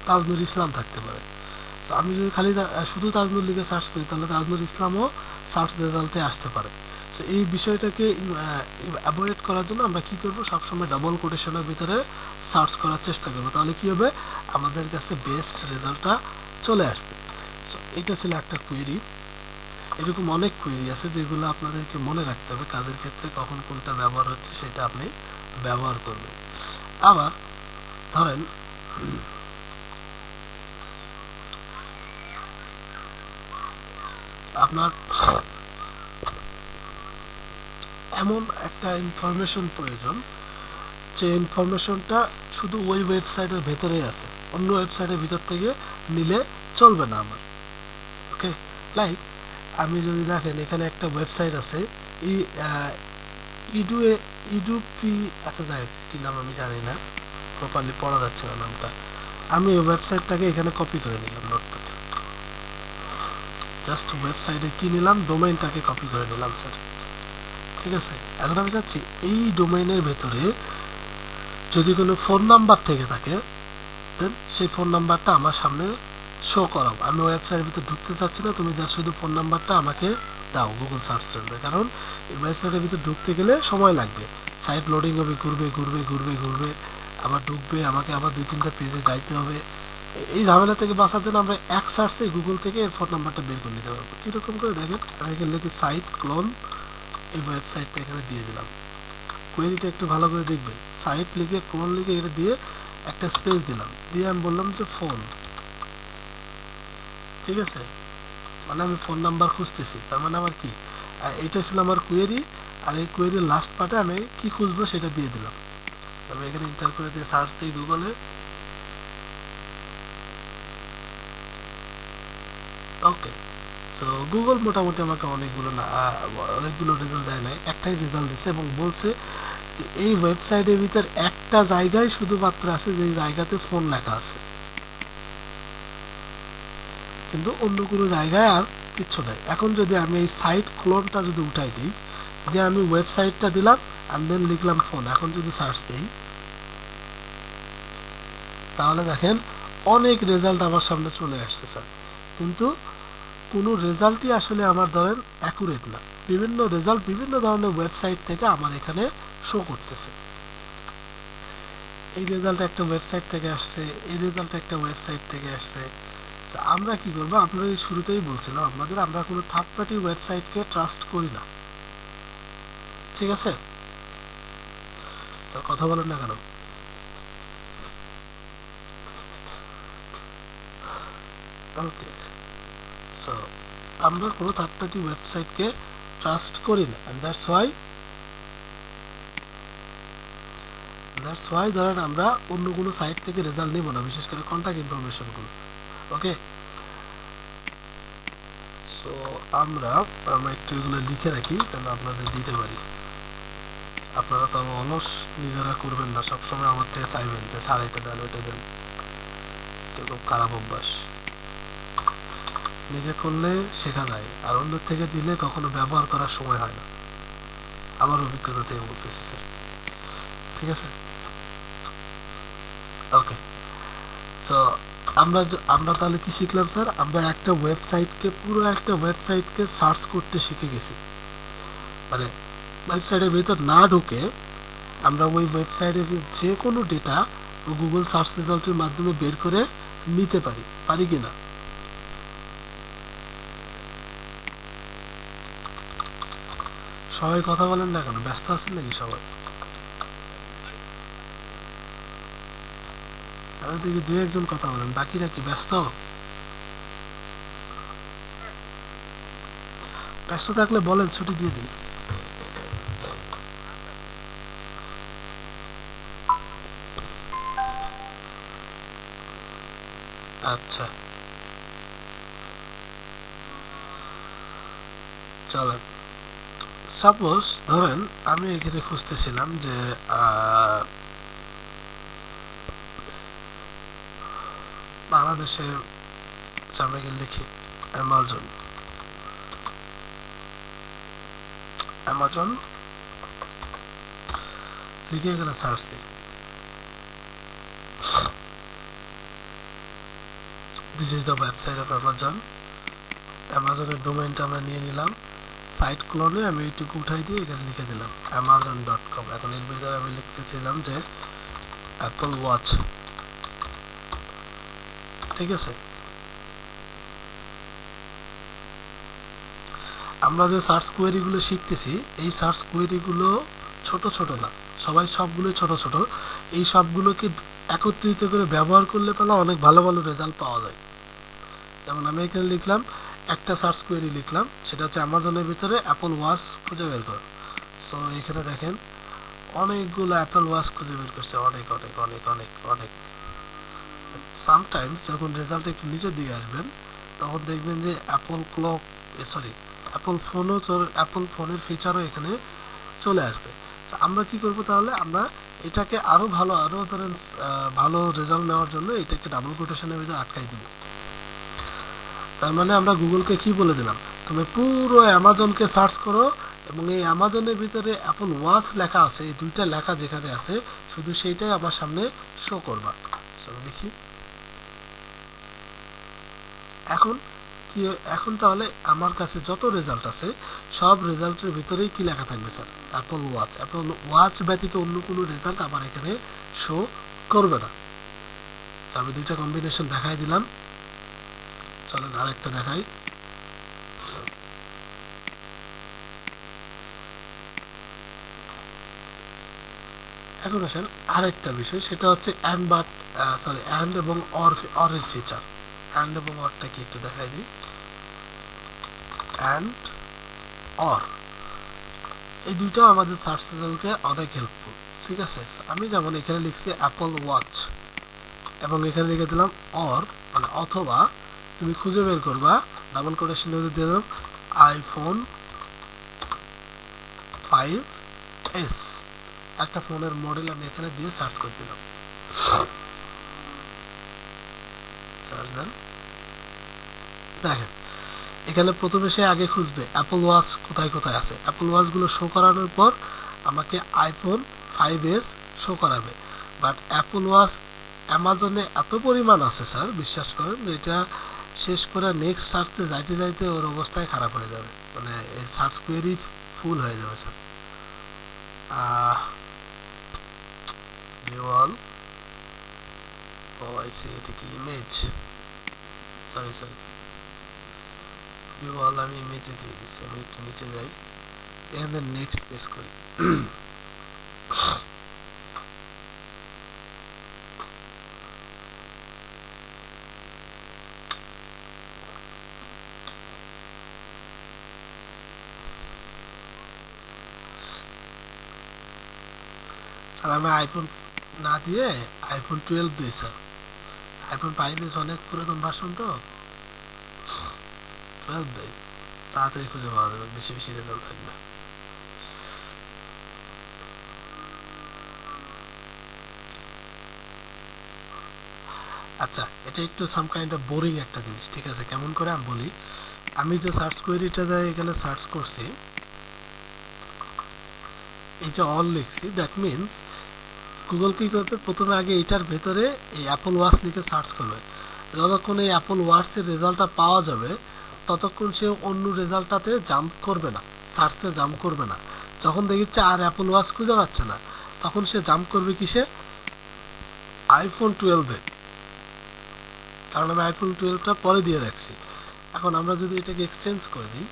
তাজনুর ইসলাম থাকতে পারে। তো আমি যদি খালি শুধু তাজনুর লিখে সার্চ করি তাহলে তাজনুর ইসলামও সার্চ রেজাল্টে আসতে পারে। তো এই বিষয়টাকে অ্যাভয়েড করার জন্য আমরা কী করবো, সবসময় ডাবল কোটেশনের ভিতরে সার্চ করার চেষ্টা করবো, তাহলে কী হবে, আমাদের কাছে বেস্ট রেজাল্টটা চলে আসবে। সো এটা ছিল একটা কোয়েরি। এরকম অনেক কোয়েরি আছে যেগুলো আপনাদেরকে মনে রাখতে হবে, কাজের ক্ষেত্রে কখন কোনটা ব্যবহার হচ্ছে সেটা আপনি ব্যবহার করবেন। আবার ধরেন আপনার এমন একটা ইনফরমেশন প্রয়োজন যে ইনফরমেশনটা শুধু ওই ওয়েবসাইটের ভেতরেই আছে, অন্য ওয়েবসাইটের ভিতর থেকে নিলে চলবে না আমার। ওকে, লাইক আমি যদি দেখেন এখানে একটা ওয়েবসাইট আছে ইডুপি, আচ্ছা যাই কি নাম আমি জানি না, প্রপারলি পড়া যাচ্ছে না নামটা। আমি ওই ওয়েবসাইটটাকে এখানে কপি করে নিলাম নোটপ্যাডে, জাস্ট ওয়েবসাইটে কি নিলাম, ডোমেইনটাকে কপি করে নিলাম স্যার। ঠিক আছে, এখন আমি চাচ্ছি এই ডোমেইনের ভেতরে যদি কোনো ফোন নাম্বার থেকে থাকে দেন সেই ফোন নাম্বারটা আমার সামনে শো করাও। আমি ওয়েবসাইটের ভিতরে ঢুকতে চাচ্ছি না, তুমি যা শুধু ফোন নাম্বারটা আমাকে দাও গুগল সার্চ রেঞ্জে, কারণ এই ওয়েবসাইটের ভিতরে ঢুকতে গেলে সময় লাগবে, সাইট লোডিং হবে, ঘুরবে ঘুরবে ঘুরবে ঘুরবে, আবার ঢুকবে, আমাকে আবার 2-3টা পেজে যাইতে হবে। এই ঝামেলা থেকে বাঁচার জন্য আমরা এক সার্চে গুগল থেকে এর ফোন নাম্বারটা বের করে নিতে পারবো। কীরকম করে দেখেন, আমি এখানে লিখি সাইট ক্লোন, এই ওয়েবসাইটটা এখানে দিয়ে দিলাম। কোয়েরিটা একটু ভালো করে দেখবেন, সাইট লিখে ক্লোন লিখে এটা দিয়ে একটা স্পেস দিলাম, দিয়ে আমি বললাম যে ফোন। ঠিক আছে, মানে আমি ফোন নাম্বার খুঁজতেছি, তার মানে আমার কি, এইটা ছিল আমার কোয়েরি, আর এই কোয়েরির লাস্ট পার্টে আমি কি খুঁজবো সেটা দিয়ে দিলাম। আমি এখানে ইন্টার করে দিয়ে সার্চ দিই গুগলে। ওকে, তো গুগল মোটামুটি আমাকে অনেকগুলো রেজাল্ট দেয় নাই, একটাই রেজাল্ট দিচ্ছে এবং বলছে এই ওয়েবসাইটের ভিতর একটা জায়গায় শুধুমাত্র আছে যে জায়গাতে ফোন লেখা আছে, কিন্তু অন্য কোনো জায়গায় আর কিচ্ছু নাই। এখন যদি আমি এই সাইট ক্লোনটা যদি উঠাই দিই, যে আমি ওয়েবসাইটটা দিলাম অ্যান্ড দেন লিখলাম ফোন, এখন যদি সার্চ দিই তাহলে দেখেন অনেক রেজাল্ট আমার সামনে চলে আসছে স্যার, কিন্তু কোনো রেজাল্টই আসলে আমার ধরেন অ্যাকুরেট না। বিভিন্ন রেজাল্ট বিভিন্ন ধরনের ওয়েবসাইট থেকে আমার এখানে শো করতেছে। এই রেজাল্ট একটা ওয়েবসাইট থেকে আসছে, এই রেজাল্ট একটা ওয়েবসাইট থেকে আসছে। আমরা কি করবো, আপনারা শুরুতেই বলছিলাম আপনাদের, আমরা কোনো থার্ড পার্টি ওয়েবসাইটকে ট্রাস্ট করি না। ঠিক আছে, তো কথা বলেন না কেন? ওকে, সো আমরা কোনো থার্ড পার্টি ওয়েবসাইটকে ট্রাস্ট করি না, অ্যান্ড দ্যাটস ওয়াই ধরেন আমরা অন্য কোনো সাইট থেকে রেজাল্ট নেব না, বিশেষ করে কন্ট্যাক্ট ইনফরমেশনগুলো। ওকে, সো আমরা একটু এগুলো লিখে রাখি তাহলে আপনাদের দিতে পারি। আপনারা তো অলস নিজেরা করবেন না, সবসময় আমার থেকে চাইবেন যে স্যার এটা দেন ওইটা দেন, তো খুব খারাপ অভ্যাস। নিজে করলে শেখা যায়, আর অন্যের থেকে দিলে কখনো ব্যবহার করার সময় হয় না, আমার অভিজ্ঞতা থেকে বলতেছি স্যার। ঠিক আছে, ওকে, তো আমরা তাহলে কি শিখলাম স্যার, আমরা পুরো একটা ওয়েবসাইটকে সার্চ করতে শিখে গেছি। মানে ওয়েবসাইটের ভিতর না ঢুকে আমরা ওই ওয়েবসাইটের যে কোনো ডেটা গুগল সার্চ রেজাল্টের মাধ্যমে বের করে নিতে পারি কি না? সবাই কথা বলেন না কেন, ব্যস্ত আছেন নাকি সবাই? আমি দেখি 2-1 জন কথা বলেন, বাকিরা কি ব্যস্ত? ব্যস্ত থাকলে বলেন, ছুটি দিয়ে দিই। আচ্ছা, চলেন, সাপোজ ধরেন আমি এখানে খুঁজতেছিলাম যে বাংলাদেশে আমরা লিখি অ্যামাজন, অ্যামাজন লিখে এখানে সার্চ দিই। This is the website of Amazon. অ্যামাজনের ডোমেইনটা আমরা নিয়ে নিলাম। সাইট ক্লোনে আমি এইটুকু উঠাই দিয়ে এখানে লিখে দিলাম amazon.com। এখন এর ভিতরে আমি লিখতেছিলাম যে অ্যাপল ওয়াচ, ঠিক আছে। আমরা যে সার্চ কোয়েরিগুলো শিখতেছি, এই সার্চ কোয়েরিগুলো ছোট ছোট না, সবাই সবগুলো ছোট ছোট। এই সবগুলোকে একত্রিত করে ব্যবহার করলে তাহলে অনেক ভালো ভালো রেজাল্ট পাওয়া যায়। যেমন আমি এখানে লিখলাম একটা সার্চ কোয়েরি লিখলাম, সেটা হচ্ছে অ্যামাজনের ভিতরে অ্যাপল ওয়াচ খুঁজে বের করো। সো এখানে দেখেন অনেকগুলো অ্যাপল ওয়াচ খুঁজে বের করছে, অনেক অনেক অনেক অনেক অনেক। সামটাইমস যখন রেজাল্ট একটু নিচের দিকে আসবেন তখন দেখবেন যে অ্যাপল ক্লক, সরি অ্যাপল ফোনও, অ্যাপল ফোনের ফিচারও এখানে চলে আসবে। আমরা কি করব তাহলে, আমরা এটাকে আরো ভালো, আরো ধরেন ভালো রেজাল্ট নেওয়ার জন্য এটাকে ডাবল কোটেশনের ভিতরে আটকাই দিব। তার মানে আমরা গুগলকে কি বলে দিলাম, তুমি পুরো অ্যামাজনকে সার্চ করো এবং এই অ্যামাজনের ভিতরে অ্যাপল ওয়াচ লেখা আছে, এই দুইটা লেখা যেখানে আছে শুধু সেইটাই আমার সামনে শো করবা। চলো দেখি এখন কি। এখন তাহলে আমার কাছে যত রেজাল্ট আছে সব রেজাল্টের ভিতরেই কি লেখা থাকবে sir, Apple watch. Apple watch ব্যতীত অন্য কোনো রেজাল্ট আমার এখানে শো করবে না। আমি দুইটা কম্বিনেশন দেখাই দিলাম, চলেন আরেকটা দেখাই। এখন আসেন আরেকটা বিষয়, সেটা হচ্ছে অ্যান্ড বাট, সরি অ্যান্ড এবং অরের ফিচার। অ্যান্ড এবং অরটা কি একটু দেখাই দিই। অ্যান্ড অর এই দুইটাও আমাদের সার্চ রেজাল্টকে অনেক হেল্পফুল, ঠিক আছে। আমি যেমন এখানে লিখছি অ্যাপল ওয়াচ এবং এখানে লিখে দিলাম অর, মানে অথবা তুমি খুঁজে বের করবা, ডাবল কোটেশন দিয়ে দিলাম আইফোন 5s, একটা ফোনের মডেল আমি এখানে দিয়ে সার্চ করে দিলাম। সার্চ দেন, দেখেন এখানে প্রথমে সে আগে খুঁজবে অ্যাপল ওয়াচ কোথায় কোথায় আছে। অ্যাপল ওয়াচগুলো শো করানোর পর আমাকে আইফোন 5s শো করাবে। বাট অ্যাপল ওয়াচ অ্যামাজনে এত পরিমাণ আছে স্যার, বিশ্বাস করেন যে এটা শেষ করে নেক্সট সার্চতে যাইতে যাইতে ওর অবস্থায় খারাপ হয়ে যাবে, মানে এই সার্চ কোয়েরি ফুল হয়ে যাবে স্যার। ভিউয়াল, ও আইসি, এটা কি ইমেজ, সরি সরি ভিউয়াল, আমি ইমেজে দিয়ে দিচ্ছি। আমি একটু নিচে যাই, এখানে নেক্সট প্রেস করি। স্যার আমি আইফোন না দিয়ে আইফোন 12 দিই স্যার। আইফোন 5s অনেক পুরাতন ভার্সন তো, 12 দেয়, তাড়াতাড়ি খুঁজে পাওয়া যাবে, বেশি বেশি রেজাল্ট থাকবে। আচ্ছা, এটা একটু সাম কাইন্ড অফ বোরিং একটা জিনিস, ঠিক আছে। কেমন করে আমি বলি, আমি যে সার্চ কোয়েরিটা এখানে সার্চ করছি, এই যে অল লিখছি, দ্যাট মিনস গুগল কি করবে, প্রথমে আগে এইটার ভেতরে এই অ্যাপল ওয়াচ লিখে সার্চ করবে। যতক্ষণ এই অ্যাপল ওয়াচের রেজাল্টটা পাওয়া যাবে ততক্ষণ সে অন্য রেজাল্টটাতে জাম্প করবে না, সার্চে জাম্প করবে না। যখন দেখছে আর অ্যাপল ওয়াচ খুঁজে পাচ্ছে না, তখন সে জাম্প করবে কিসে, আইফোন 12-এ, কারণ আমি আইফোন 12টা পরে দিয়ে রাখছি। এখন আমরা যদি এটাকে এক্সচেঞ্জ করে দিই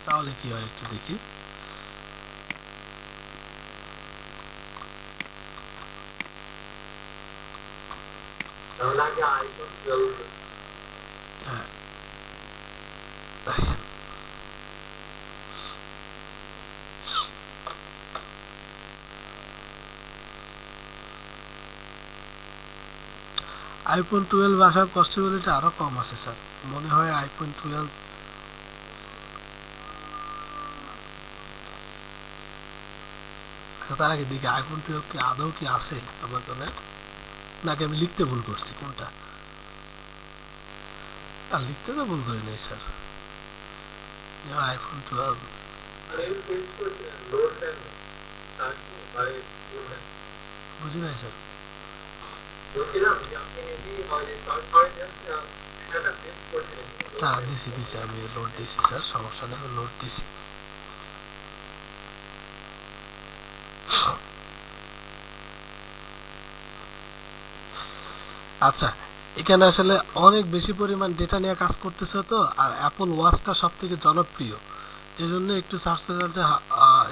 তাহলে কি হয় একটু দেখি। হ্যাঁ দেখেন, আইফোন 12 আসার পসিবিলিটি আরো কম আছে স্যার, মনে হয় আইফোন 12। আচ্ছা তার আগে দেখি আইফোন 12 কি আদৌ কি আছে আমার জন্য। নাকি আমি লিখতে ভুল করছি কোনটা? আর লিখতে তো ভুল করি নাই স্যার। আইফোন 12 বুঝি নাই স্যার। দিছি দিছি, আমি লোড দিছি স্যার, সমস্যা নেই, লোড দিছি। আচ্ছা, এখানে আসলে অনেক বেশি পরিমাণ ডেটা নিয়ে কাজ করতেছে তো, আর অ্যাপল ওয়াচটা সব থেকে জনপ্রিয়, যে জন্য একটু সার্চ রেজাল্টে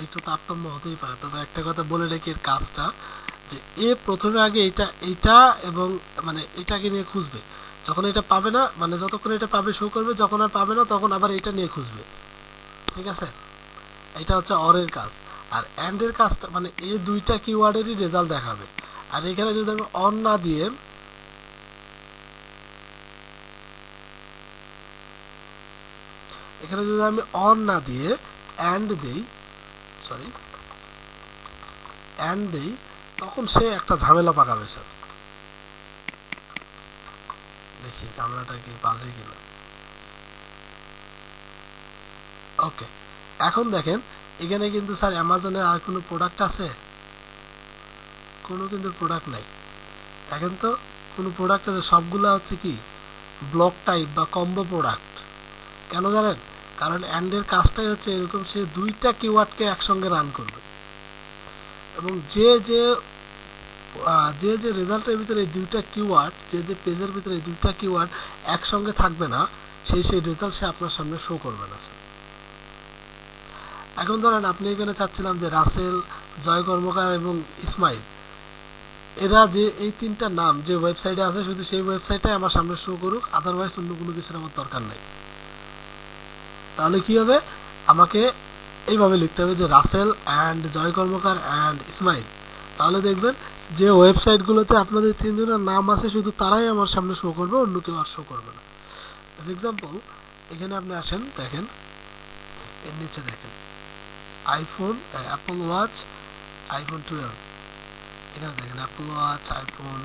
একটু তারতম্য হতেই পারে। তবে একটা কথা বলে রাখি, এর কাজটা যে এ প্রথমে আগে এইটা এবং মানে এটাকে নিয়ে খুঁজবে, যখন এটা পাবে না, মানে যতক্ষণ এটা পাবে শো করবে, যখন আর পাবে না তখন আবার এটা নিয়ে খুঁজবে, ঠিক আছে? এটা হচ্ছে অরের কাজ। আর অ্যান্ডের কাজটা মানে এই দুইটা কিওয়ার্ডেরই রেজাল্ট দেখাবে। আর এখানে যদি আমি অন না দিয়ে এখানে যদি আমি অন না দিয়ে অ্যান্ড দেই, সরি অ্যান্ড দেই, তখন সে একটা ঝামেলা পাকাবে স্যার। দেখি ঝামেলাটা কি বাজে কিনা। ওকে, এখন দেখেন এখানে কিন্তু স্যার অ্যামাজনের আর কোনো প্রোডাক্ট আছে? কোনো কিন্তু প্রোডাক্ট নাই। দেখেন তো কোনো প্রোডাক্ট আছে? সবগুলো হচ্ছে কি ব্লক টাইপ বা কম্বো প্রোডাক্ট। কেন জানেন? কারণ অ্যান্ডের কাজটাই হচ্ছে এরকম, সে দুইটা কিওয়ার্ডকে একসঙ্গে রান করবে, এবং যে যে রেজাল্টের ভিতরে এই দুইটা কিওয়ার্ড, যে পেজের ভিতরে এই দুইটা কিওয়ার্ড একসঙ্গে থাকবে না, সেই রেজাল্ট সে আপনার সামনে শো করবে না স্যার। এখন ধরেন আপনি এখানে চাচ্ছিলাম যে রাসেল, জয় কর্মকার এবং ইসমাইল, এরা যে এই তিনটা নাম যে ওয়েবসাইটে আছে, শুধু সেই ওয়েবসাইটটাই আমার সামনে শো করুক, আদারওয়াইজ অন্য কোনো কিছুর আমার দরকার নাই। তাহলে কি হবে? আমাকে এইভাবে লিখতে হবে যে রাসেল অ্যান্ড জয় কর্মকার অ্যান্ড ইসমাইল। তাহলে দেখবেন যে ওয়েবসাইটগুলোতে আপনাদের তিনজনের নাম আছে শুধু তারাই আমার সামনে শো করবে, অন্য কেউ আর শো করবে না। এজ এক্সাম্পল, এখানে আপনি আসেন, দেখেন এর নিচে দেখেন আইফোন, অ্যাপল ওয়াচ, আইফোন 12, এখানে দেখেন অ্যাপল ওয়াচ, আইফোন,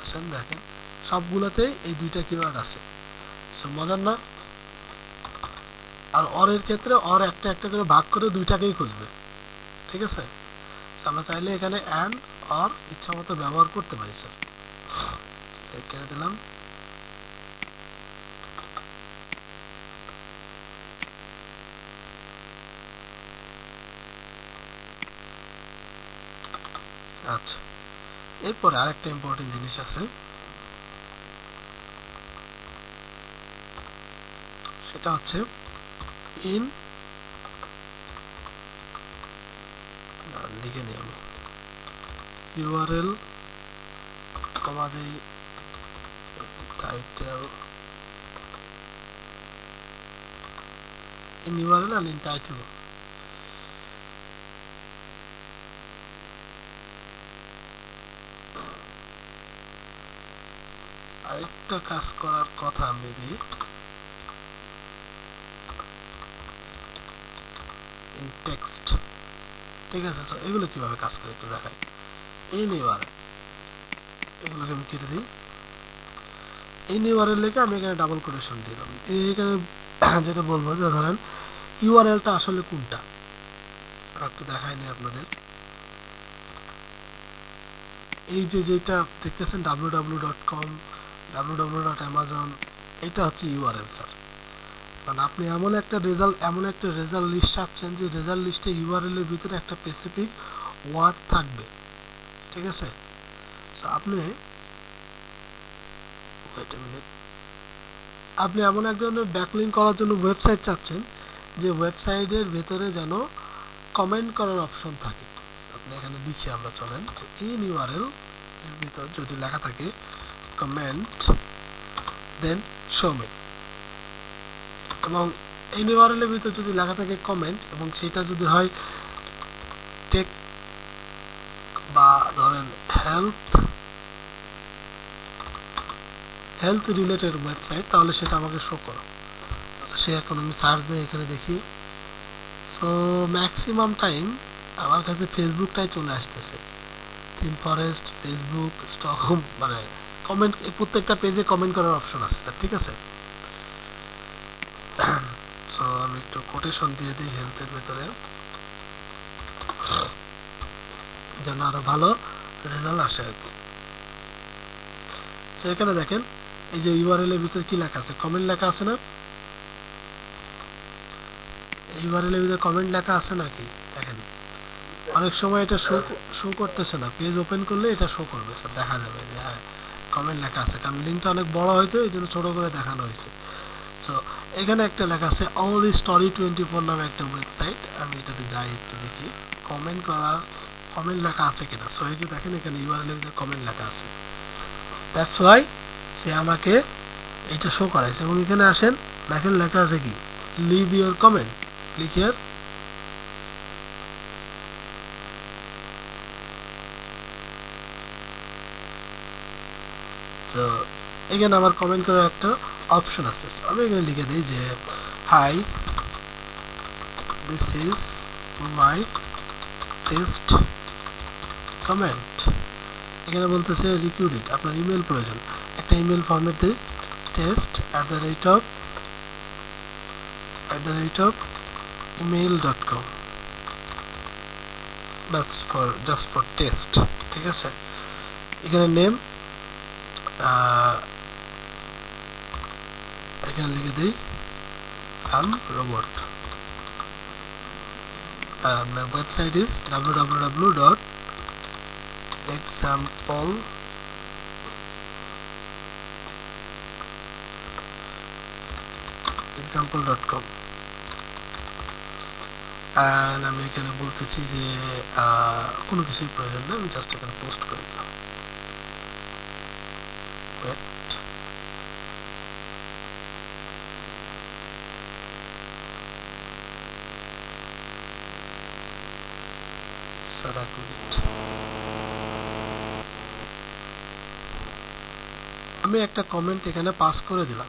আসেন দেখেন সবগুলোতেই এই দুইটা কিওয়ার্ড আছে। সো মজার না? আর অরের ক্ষেত্রে অর একটা একটা করে ভাগ করে দুইটাকেই খুঁজবে, ঠিক আছে? আমরা চাইলে এখানে অ্যান্ড অর ইচ্ছা মতো ব্যবহার করতে পারি স্যার। কেটে দিলাম। আচ্ছা, এরপরে আরেকটা ইম্পর্টেন্ট জিনিস আছে, সেটা হচ্ছে ইন, লিখে নিই আমি, ইউআরএল কমা দেই টাইটেল, ইন ইউআরএল আর ইন টাইটেল। আরেকটা কাজ করার কথা মেবি, ইন টেক্সট, ঠিক আছে? তো এগুলো কিভাবে কাজ করে একটু দেখাই। ইন ইউআরএল, এগুলোকে আমি কেটে দিই। ইন ইউআরএল লিখে আমি এখানে ডাবল কোটেশন দিলাম। এখানে যেটা বলবো যে ধরেন ইউআরএলটা আসলে কোনটা একটু দেখায়নি আপনাদের। এই যে যেটা দেখতেছেন www.com, www.amazon, এটা হচ্ছে ইউআরএল স্যার। কারণ আপনি এমন একটা রেজাল্ট লিস্ট চাচ্ছেন যে রেজাল্ট লিস্টে ইউআরএল এর ভিতরে একটা স্পেসিফিক ওয়ার্ড থাকবে, ঠিক আছে? সো আপনি ওয়েট আ মিনিট, আপনি এমন এক ধরনের ব্যাকলিঙ্ক করার জন্য ওয়েবসাইট চাচ্ছেন যে ওয়েবসাইটের ভেতরে যেন কমেন্ট করার অপশন থাকে। আপনি এখানে লিখে আমরা চলেন ইন ইউআরএল এর ভিতর যদি লেখা থাকে কমেন্ট দেন শো মি, এবং ইন ইউআরএল এর ভিতর যদি লেখা থাকে কমেন্ট এবং সেটা যদি হয় টেক বা ধরেন হেলথ রিলেটেড ওয়েবসাইট, তাহলে সেটা আমাকে শো করো। সে এখন আমি সার্চ দিয়ে এখানে দেখি। সো ম্যাক্সিমাম টাইম আমার কাছে ফেসবুকটাই চলে আসতেছে, থিম ফরেস্ট, ফেসবুক, স্টকহোম, মানে কমেন্ট, প্রত্যেকটা পেজে কমেন্ট করার অপশন আছে স্যার, ঠিক আছে। সো আমি একটু কোটেশন দিয়ে দিই হেলথের ভেতরে, যেন আরো ভালো রেজাল্ট আসে আর কি। এখানে দেখেন এই যে ইউআরএল এর ভিতরে কি লেখা আছে, কমেন্ট লেখা আছে না, ইউআরএল এর ভিতরে কমেন্ট লেখা আছে নাকি দেখেন। অনেক সময় এটা শো করতেছে না, পেজ ওপেন করলে এটা শো করবে স্যার, দেখা যাবে যে হ্যাঁ কমেন্ট লেখা আছে, কারণ লিঙ্কটা অনেক বড় হয়তো এই জন্য ছোট করে দেখানো হয়েছে। সো এখানে একটা লেখা আছে অল স্টোরি 24 নামে একটা ওয়েবসাইট, আমি এটাতে যাই একটু দেখি কমেন্ট লেখা আছে কিনা। সো এই যে দেখেন এখানে ইউআরএল এর ভিতরে কমেন্ট লেখা আছে, দ্যাটস ওয়াই সে আমাকে এটা শো করাইছে। এবং এখানে আসেন দেখেন লেখা আছে কি, leave your comment, click here. তো এখানে আমার কমেন্ট করার একটা অপশন আছে, আমি এখানে লিখে দিই যে hi this is my test comment. এখানে বলতেছে রিক্রুইট, আপনার ইমেল প্রয়োজন, একটা ইমেল ফরম্যাট দিই, test@email.com, bus just for test, ঠিক আছে। এখানে নেম এখানে লিখে দিই আম রোবট, আর my website is example.com, and আমি এখানে বলতেছি যে কোনো কিছুই প্রয়োজন না, আমি জাস্ট এখানে পোস্ট করে দিলাম। আমি একটা কমেন্ট এখানে পাস করে দিলাম,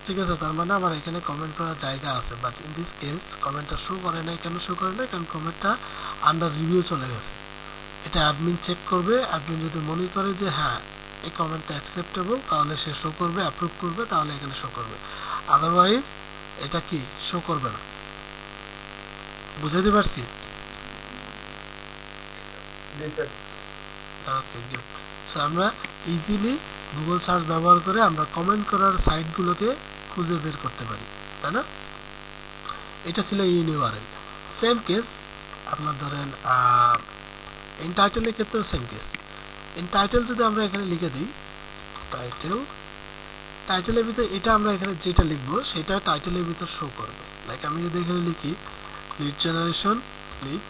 ঠিক আছে, তার মানে আমার এখানে কমেন্ট করার জায়গা আছে, বাট ইন দিস কেস কমেন্টটা শো করে নাই। কেন শো করে নাই? কারণ কমেন্টটা আন্ডার রিভিউ চলে গেছে। এটা অ্যাডমিন চেক করবে, অ্যাডমিন যদি মনে করে যে হ্যাঁ এই কমেন্টটা অ্যাকসেপ্টেবল তাহলে সে শো করবে, অ্যাপ্রুভ করবে, তাহলে এখানে শো করবে, আদারওয়াইজ এটা কি শো করবে না। বুঝাতে পারছি? Okay good. সো আমরা ইজিলি গুগল সার্চ ব্যবহার করে আমরা কমেন্ট করার সাইটগুলোকে খুঁজে বের করতে পারি, তাই না? এটা ছিল ইউআরএল। সেম কেস আপনার ধরেন ইন টাইটেলের ক্ষেত্রেও সেম কেস। ইন টাইটেল যদি আমরা এখানে লিখে দিই টাইটেলের ভিতরে এটা আমরা এখানে যেটা লিখবো সেটা টাইটেলের ভিতর শো করবে। লাইক আমি যদি এখানে লিখি লিড জেনারেশন লিড,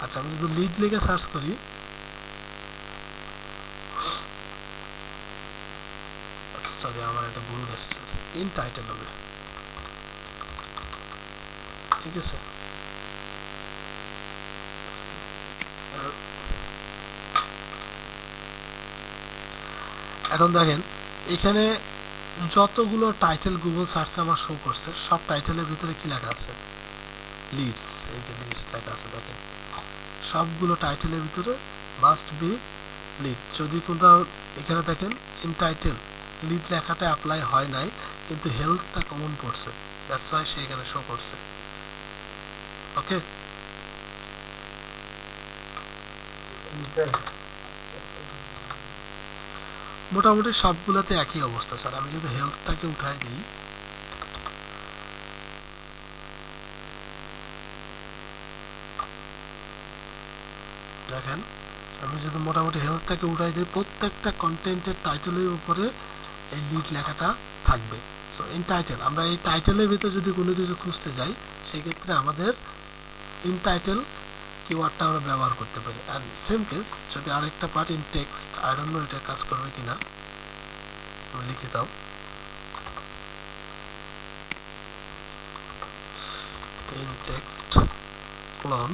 আচ্ছা আমি যদি লিড লিখে সার্চ করি, সরি আমার এটা ভুল গেছে স্যার, ইন টাইটেল হবে, ঠিক আছে। এখন দেখেন এখানে যতগুলো টাইটেল গুগল সার্চে আমার শো করছে সব টাইটেলের ভিতরে কি লেখা আছে, লিডস। এই যে লিডস লেখা আছে দেখেন, সবগুলো টাইটেলের ভিতরে মাস্ট বি লিড। যদি কোথাও এখানে দেখেন ইন টাইটেল লিড লেখাটা অ্যাপ্লাই হয় নাই, কিন্তু হেলথটা কমন পড়ছে, দ্যাটস ওয়াই সে এখানে শো করছে। ওকে, মোটামুটি সবগুলোতে একই অবস্থা স্যার। আমি যদি হেলথটাকে উঠাই দিই, দেখেন আমি যদি মোটামুটি হেলথটাকে উঠাই দিই, প্রত্যেকটা কন্টেন্টের টাইটেলের উপরে এই লিড লেখাটা থাকবে। সো ইন টাইটেল, আমরা এই টাইটেলের ভিতরে যদি কোনো কিছু খুঁজতে যাই সেক্ষেত্রে আমাদের ইন টাইটেল কিওয়ার্ডটা আমরা ব্যবহার করতে পারি। অ্যান্ড সেম কেস যদি আরেকটা part in text, I don't know এটা কাজ করবে কিনা, আমি লিখে দাও ইন টেক্সট ক্লোন।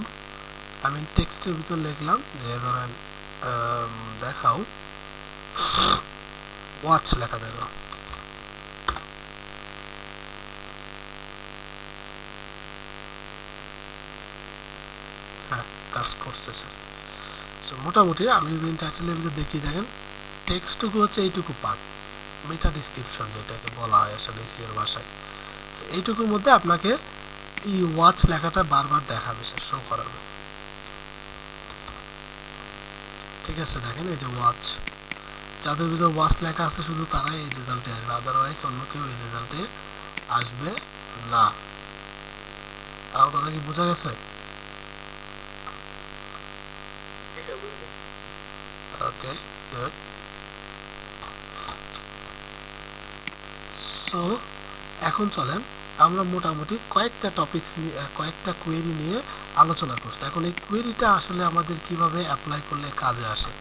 আমি টেক্সটের ভিতর লিখলাম যে ধরেন দেখাও ওয়াচ লেখা দেবো, হ্যাঁ কাজ করছে স্যার। সো মোটামুটি আমি যদি টাইটেলের ভিতরে দেখি, দেখেন টেক্সটটুকু হচ্ছে এইটুকু পার্ট, মেটা ডিসক্রিপশন যেটাকে বলা হয় আসলে এসইওর ভাষায়। সো এইটুকুর মধ্যে আপনাকে এই ওয়াচ লেখাটা বারবার দেখাবে স্যার, শো করাবে। ঠিক আছে, দেখেন এই যে ওয়াচ, যাদের ভিতরে ওয়াচ লেখা আছে শুধু তারাই এই রেজাল্টে আসবে, আদারওয়াইজ অন্য কেউ এই রেজাল্টে আসবে না। আমার কথা কি বোঝা গেছে? ওকে, গুড। সো এখন চলেন আমরা মোটামুটি কয়েকটা টপিকস নিয়ে, কয়েকটা কোয়েরি নিয়ে আলোচনা করছি। এখন এই কোয়েরিটা আসলে আমাদের কিভাবে অ্যাপ্লাই করলে কাজে আসে।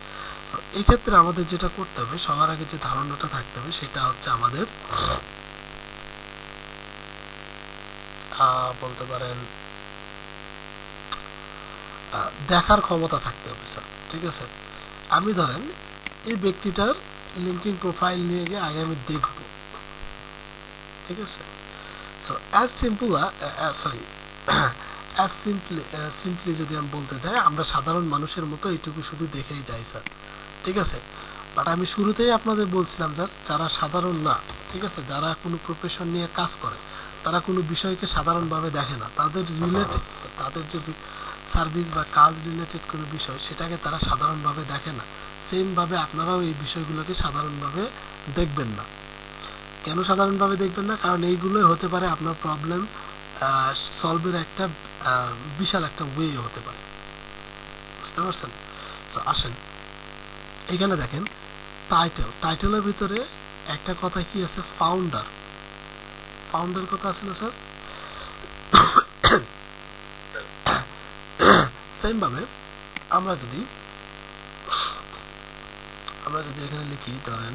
সো এই ক্ষেত্রে আমাদের যেটা করতে হবে, সবার আগে যে ধারণাটা থাকতে হবে সেটা হচ্ছে আমাদের বলতে পারেন দেখার ক্ষমতা থাকতে হবে স্যার। ঠিক আছে, আমি ধরেন এই ব্যক্তিটার লিঙ্কিং প্রোফাইল নিয়ে গিয়ে আগে আমি দেখব। ঠিক আছে, সো অ্যাজ সিম্পলি যদি আমি বলতে চাই, আমরা সাধারণ মানুষের মতো এইটুকু শুধু দেখেই যাই স্যার। ঠিক আছে, বাট আমি শুরুতেই আপনাদের বলছিলাম স্যার, যারা সাধারণ না, ঠিক আছে, যারা কোনো প্রফেশন নিয়ে কাজ করে, তারা কোনো বিষয়কে সাধারণভাবে দেখে না, তাদের যে সার্ভিস বা কাজ রিলেটেড কোনো বিষয় সেটাকে তারা সাধারণভাবে দেখে না। সেমভাবে আপনারাও এই বিষয়গুলোকে সাধারণভাবে দেখবেন না। কেন সাধারণভাবে দেখবেন না? কারণ এইগুলোই হতে পারে আপনার প্রবলেম সলভের একটা বিশাল একটা ওয়ে হতে পারে। বুঝতে পারছেন? সো আসেন এখানে দেখেন টাইটেলের ভিতরে একটা কথা কি আছে, ফাউন্ডার কথা আছে না স্যার? সেমভাবে আমরা যদি এখানে লিখি, ধরেন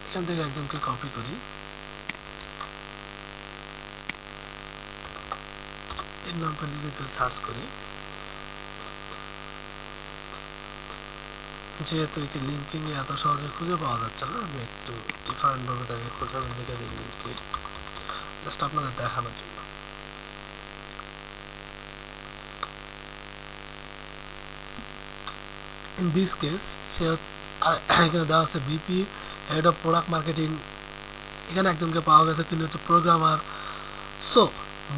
এখান থেকে একজনকে কপি করি, এর নামটা লিখে সার্চ করি, যেহেতু একে লিঙ্কিং এ এত সহজে খুঁজে পাওয়া যাচ্ছে না, আমি একটু ডিফারেন্ট ভাবে তাকে খুঁজে লিখে দিই লিঙ্কিং, জাস্ট আপনাদের দেখানোর জন্য। ইন দিস কেস সে এখানে দেওয়া আছে VP head of product marketing, এখানে একজনকে পাওয়া গেছে, তিনি হচ্ছে প্রোগ্রামার। সো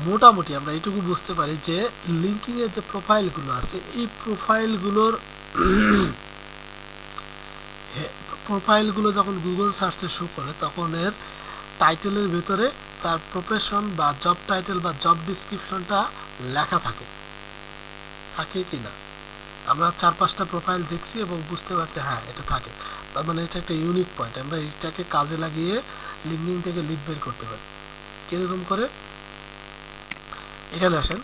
মোটামুটি আমরা এইটুকু বুঝতে পারি যে লিঙ্কিং এর যে প্রোফাইলগুলো আছে, এই প্রোফাইলগুলো যখন গুগল সার্চে শো করে, তখন এর টাইটেলের ভেতরে তার প্রফেশন বা জব টাইটেল বা জব ডিসক্রিপশনটা লেখা থাকে কি না। আমরা 4-5টা প্রোফাইল দেখছি এবং বুঝতে পারছি হ্যাঁ এটা থাকে, তার মানে এটা একটা ইউনিক পয়েন্ট, আমরা এইটাকে কাজে লাগিয়ে লিঙ্কিং থেকে লিড বের করতে পারি। কিরকম করে? এখানে আসেন,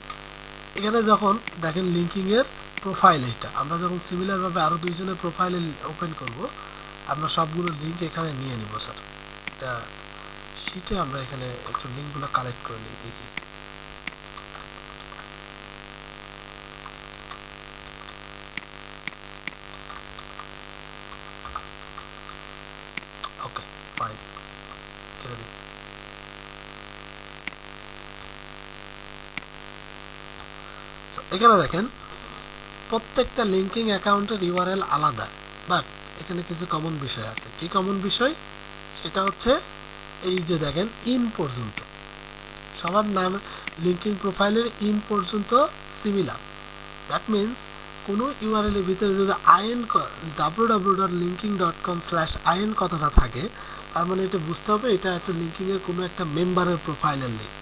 এখানে যখন দেখেন লিঙ্কিং এর প্রোফাইল, এইটা আমরা যখন সিমিলার ভাবে আরো দুইজনের প্রোফাইল ওপেন করব, আমরা সবগুলো লিঙ্ক এখানে নিয়ে নিব স্যার। এটা শিটে আমরা এখানে একটু লিঙ্কগুলো কালেক্ট করে নিই, দেখি। ওকে ফাইন, ছেড়ে দিই। এখানে দেখেন প্রত্যেকটা লিঙ্কিং অ্যাকাউন্টের ইউআরএল আলাদা, বাট এখানে কিছু কমন বিষয় আছে। কি কমন বিষয়? সেটা হচ্ছে এই যে দেখেন ইন পর্যন্ত, সবার নাম লিঙ্কিং প্রোফাইলের ইন পর্যন্ত সিমিলার। দ্যাট মিনস কোনো ইউআরএল এর ভিতরে যদি www.linking.com/in কথাটা থাকে, তার মানে এটা বুঝতে হবে এটা হচ্ছে লিঙ্কিং এর কোনো একটা মেম্বারের প্রোফাইলের লিঙ্ক।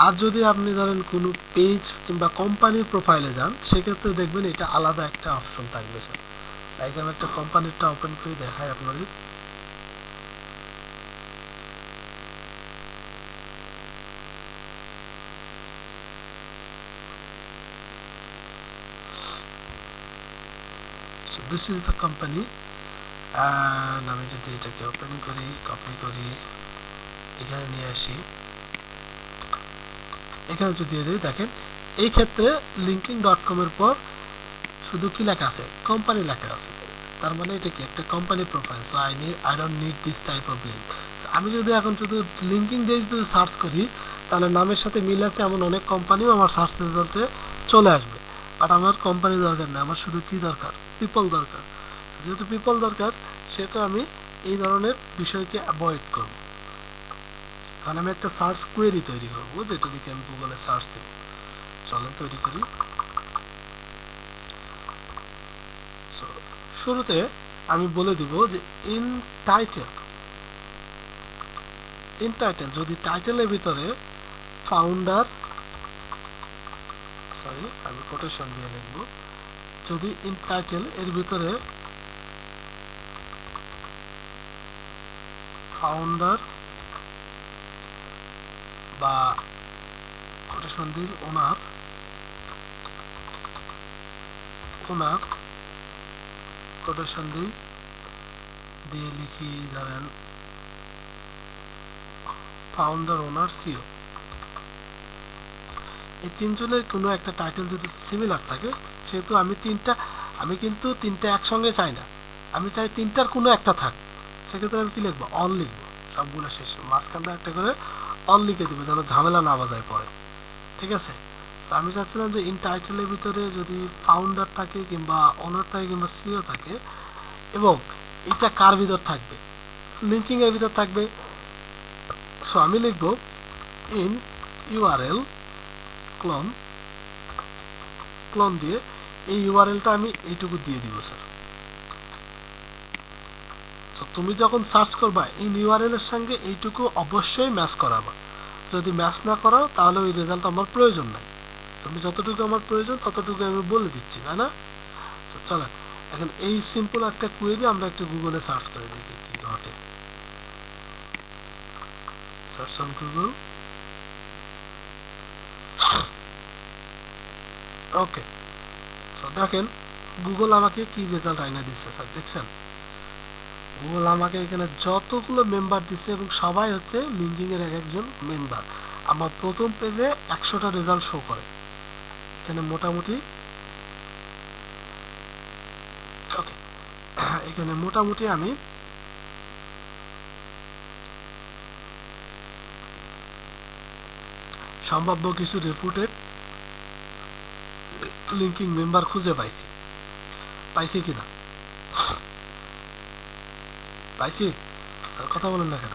আর যদি আপনি ধরেন কোনো পেজ কিংবা কোম্পানির প্রোফাইলে যান, সেক্ষেত্রে দেখবেন এটা আলাদা একটা অপশন থাকবে স্যার। লাইক আমি একটা কোম্পানিরটা ওপেন করে দেখাই আপনাদের। So this is the company, and আমি যদি এটাকে ওপেন করি, কপি করি, এখানে নিয়ে আসি, এখানে যদি দেখেন এই ক্ষেত্রে linking.com এর পর শুধু কি লেখা আছে? কোম্পানি লেখা আছে। তার মানে এটা কি একটা company profile. So I don't need this type of link. আমি যদি এখন শুধু লিঙ্কিং দিয়ে যদি সার্চ করি, তাহলে নামের সাথে মিল আছে এমন অনেক কোম্পানিও আমার সার্চ রেজাল্টে চলে আসবে। বাট আমার কোম্পানি দরকার নেই, আমার শুধু কি দরকার, পিপল দরকার। যেহেতু পিপল দরকার সেহেতু আমি এই ধরনের বিষয়কে অ্যাভয়েড করব। কারণ আমি একটা সার্চ কোয়েরি তৈরি করব যেটা দিকে আমি গুগলে সার্চ দেব। চলেন তৈরি করি। শুরুতে আমি বলে দিব যে ইন টাইটেল যদি টাইটেলের ভিতরে ফাউন্ডার, সরি আমি কোটেশন দিয়ে লিখব, যদি ইন টাইটেল এর ভিতরে ফাউন্ডার বা কোটেশন দিই ওনার কোটেশন দিই দিয়ে লিখি ধরেন ফাউন্ডার, ওনার, সিও, এই তিনজনের কোনো একটা টাইটেল যদি সিমিলার থাকে, সেহেতু আমি কিন্তু তিনটা একসঙ্গে চাই না, আমি চাই তিনটার কোনো একটা থাক। সেক্ষেত্রে আমি কি লিখবো, অল লিখবো, সবগুলো শেষ মাঝখান দিয়ে একটা করে অল লিখে দেবো যেন ঝামেলা না বাজায় পরে। ঠিক আছে, আমি চাচ্ছিলাম যে ইন টাইটেলের ভিতরে যদি ফাউন্ডার থাকে কিংবা ওনার থাকে কিংবা সিও থাকে, এবং এটা কার ভিতর থাকবে, লিঙ্কিং এর ভিতর থাকবে। সো আমি লিখব ইন ইউআরএল ক্লোন দিয়ে এই ইউআরএলটা আমি এইটুকু দিয়ে দিব স্যার। সো তুমি যখন সার্চ করবা ইন ইউআরএল এর সঙ্গে এইটুকু অবশ্যই ম্যাচ করাবা, যদি ম্যাচ না করাও তাহলে ওই রেজাল্ট আমার প্রয়োজন নাই। তুমি যতটুকু আমার প্রয়োজন ততটুকু আমি বলে দিচ্ছি, তাই না? চলেন এখন এই সিম্পল একটা কোয়েরি আমরা একটু গুগলে সার্চ করে দেখি কি ঘটে। Search on Google. Okay, so দেখেন গুগল আমাকে কি রেজাল্ট আইনা দিচ্ছে স্যার, দেখছেন? গুগল আমাকে এখানে যতগুলো মেম্বার দিচ্ছে এবং সবাই হচ্ছে লিঙ্কিং এর এক একজন মেম্বার। আমার প্রথম পেজে 100টা রেজাল্ট শো করে। এখানে মোটামুটি ওকে, এখানে মোটামুটি আমি সম্ভাব্য কিছু রেপুটেড লিঙ্কিং মেম্বার খুঁজে পাইছি কিনা, পাইছি? কথা বলেন না কেন?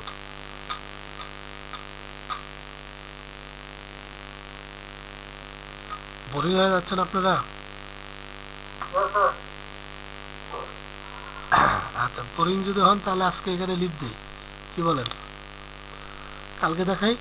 বোরিং হয়ে যাচ্ছেন আপনারা? আচ্ছা, বোরিং যদি হন তাহলে আজকে এখানে লিভ দিই, কি বলেন? কালকে দেখাই।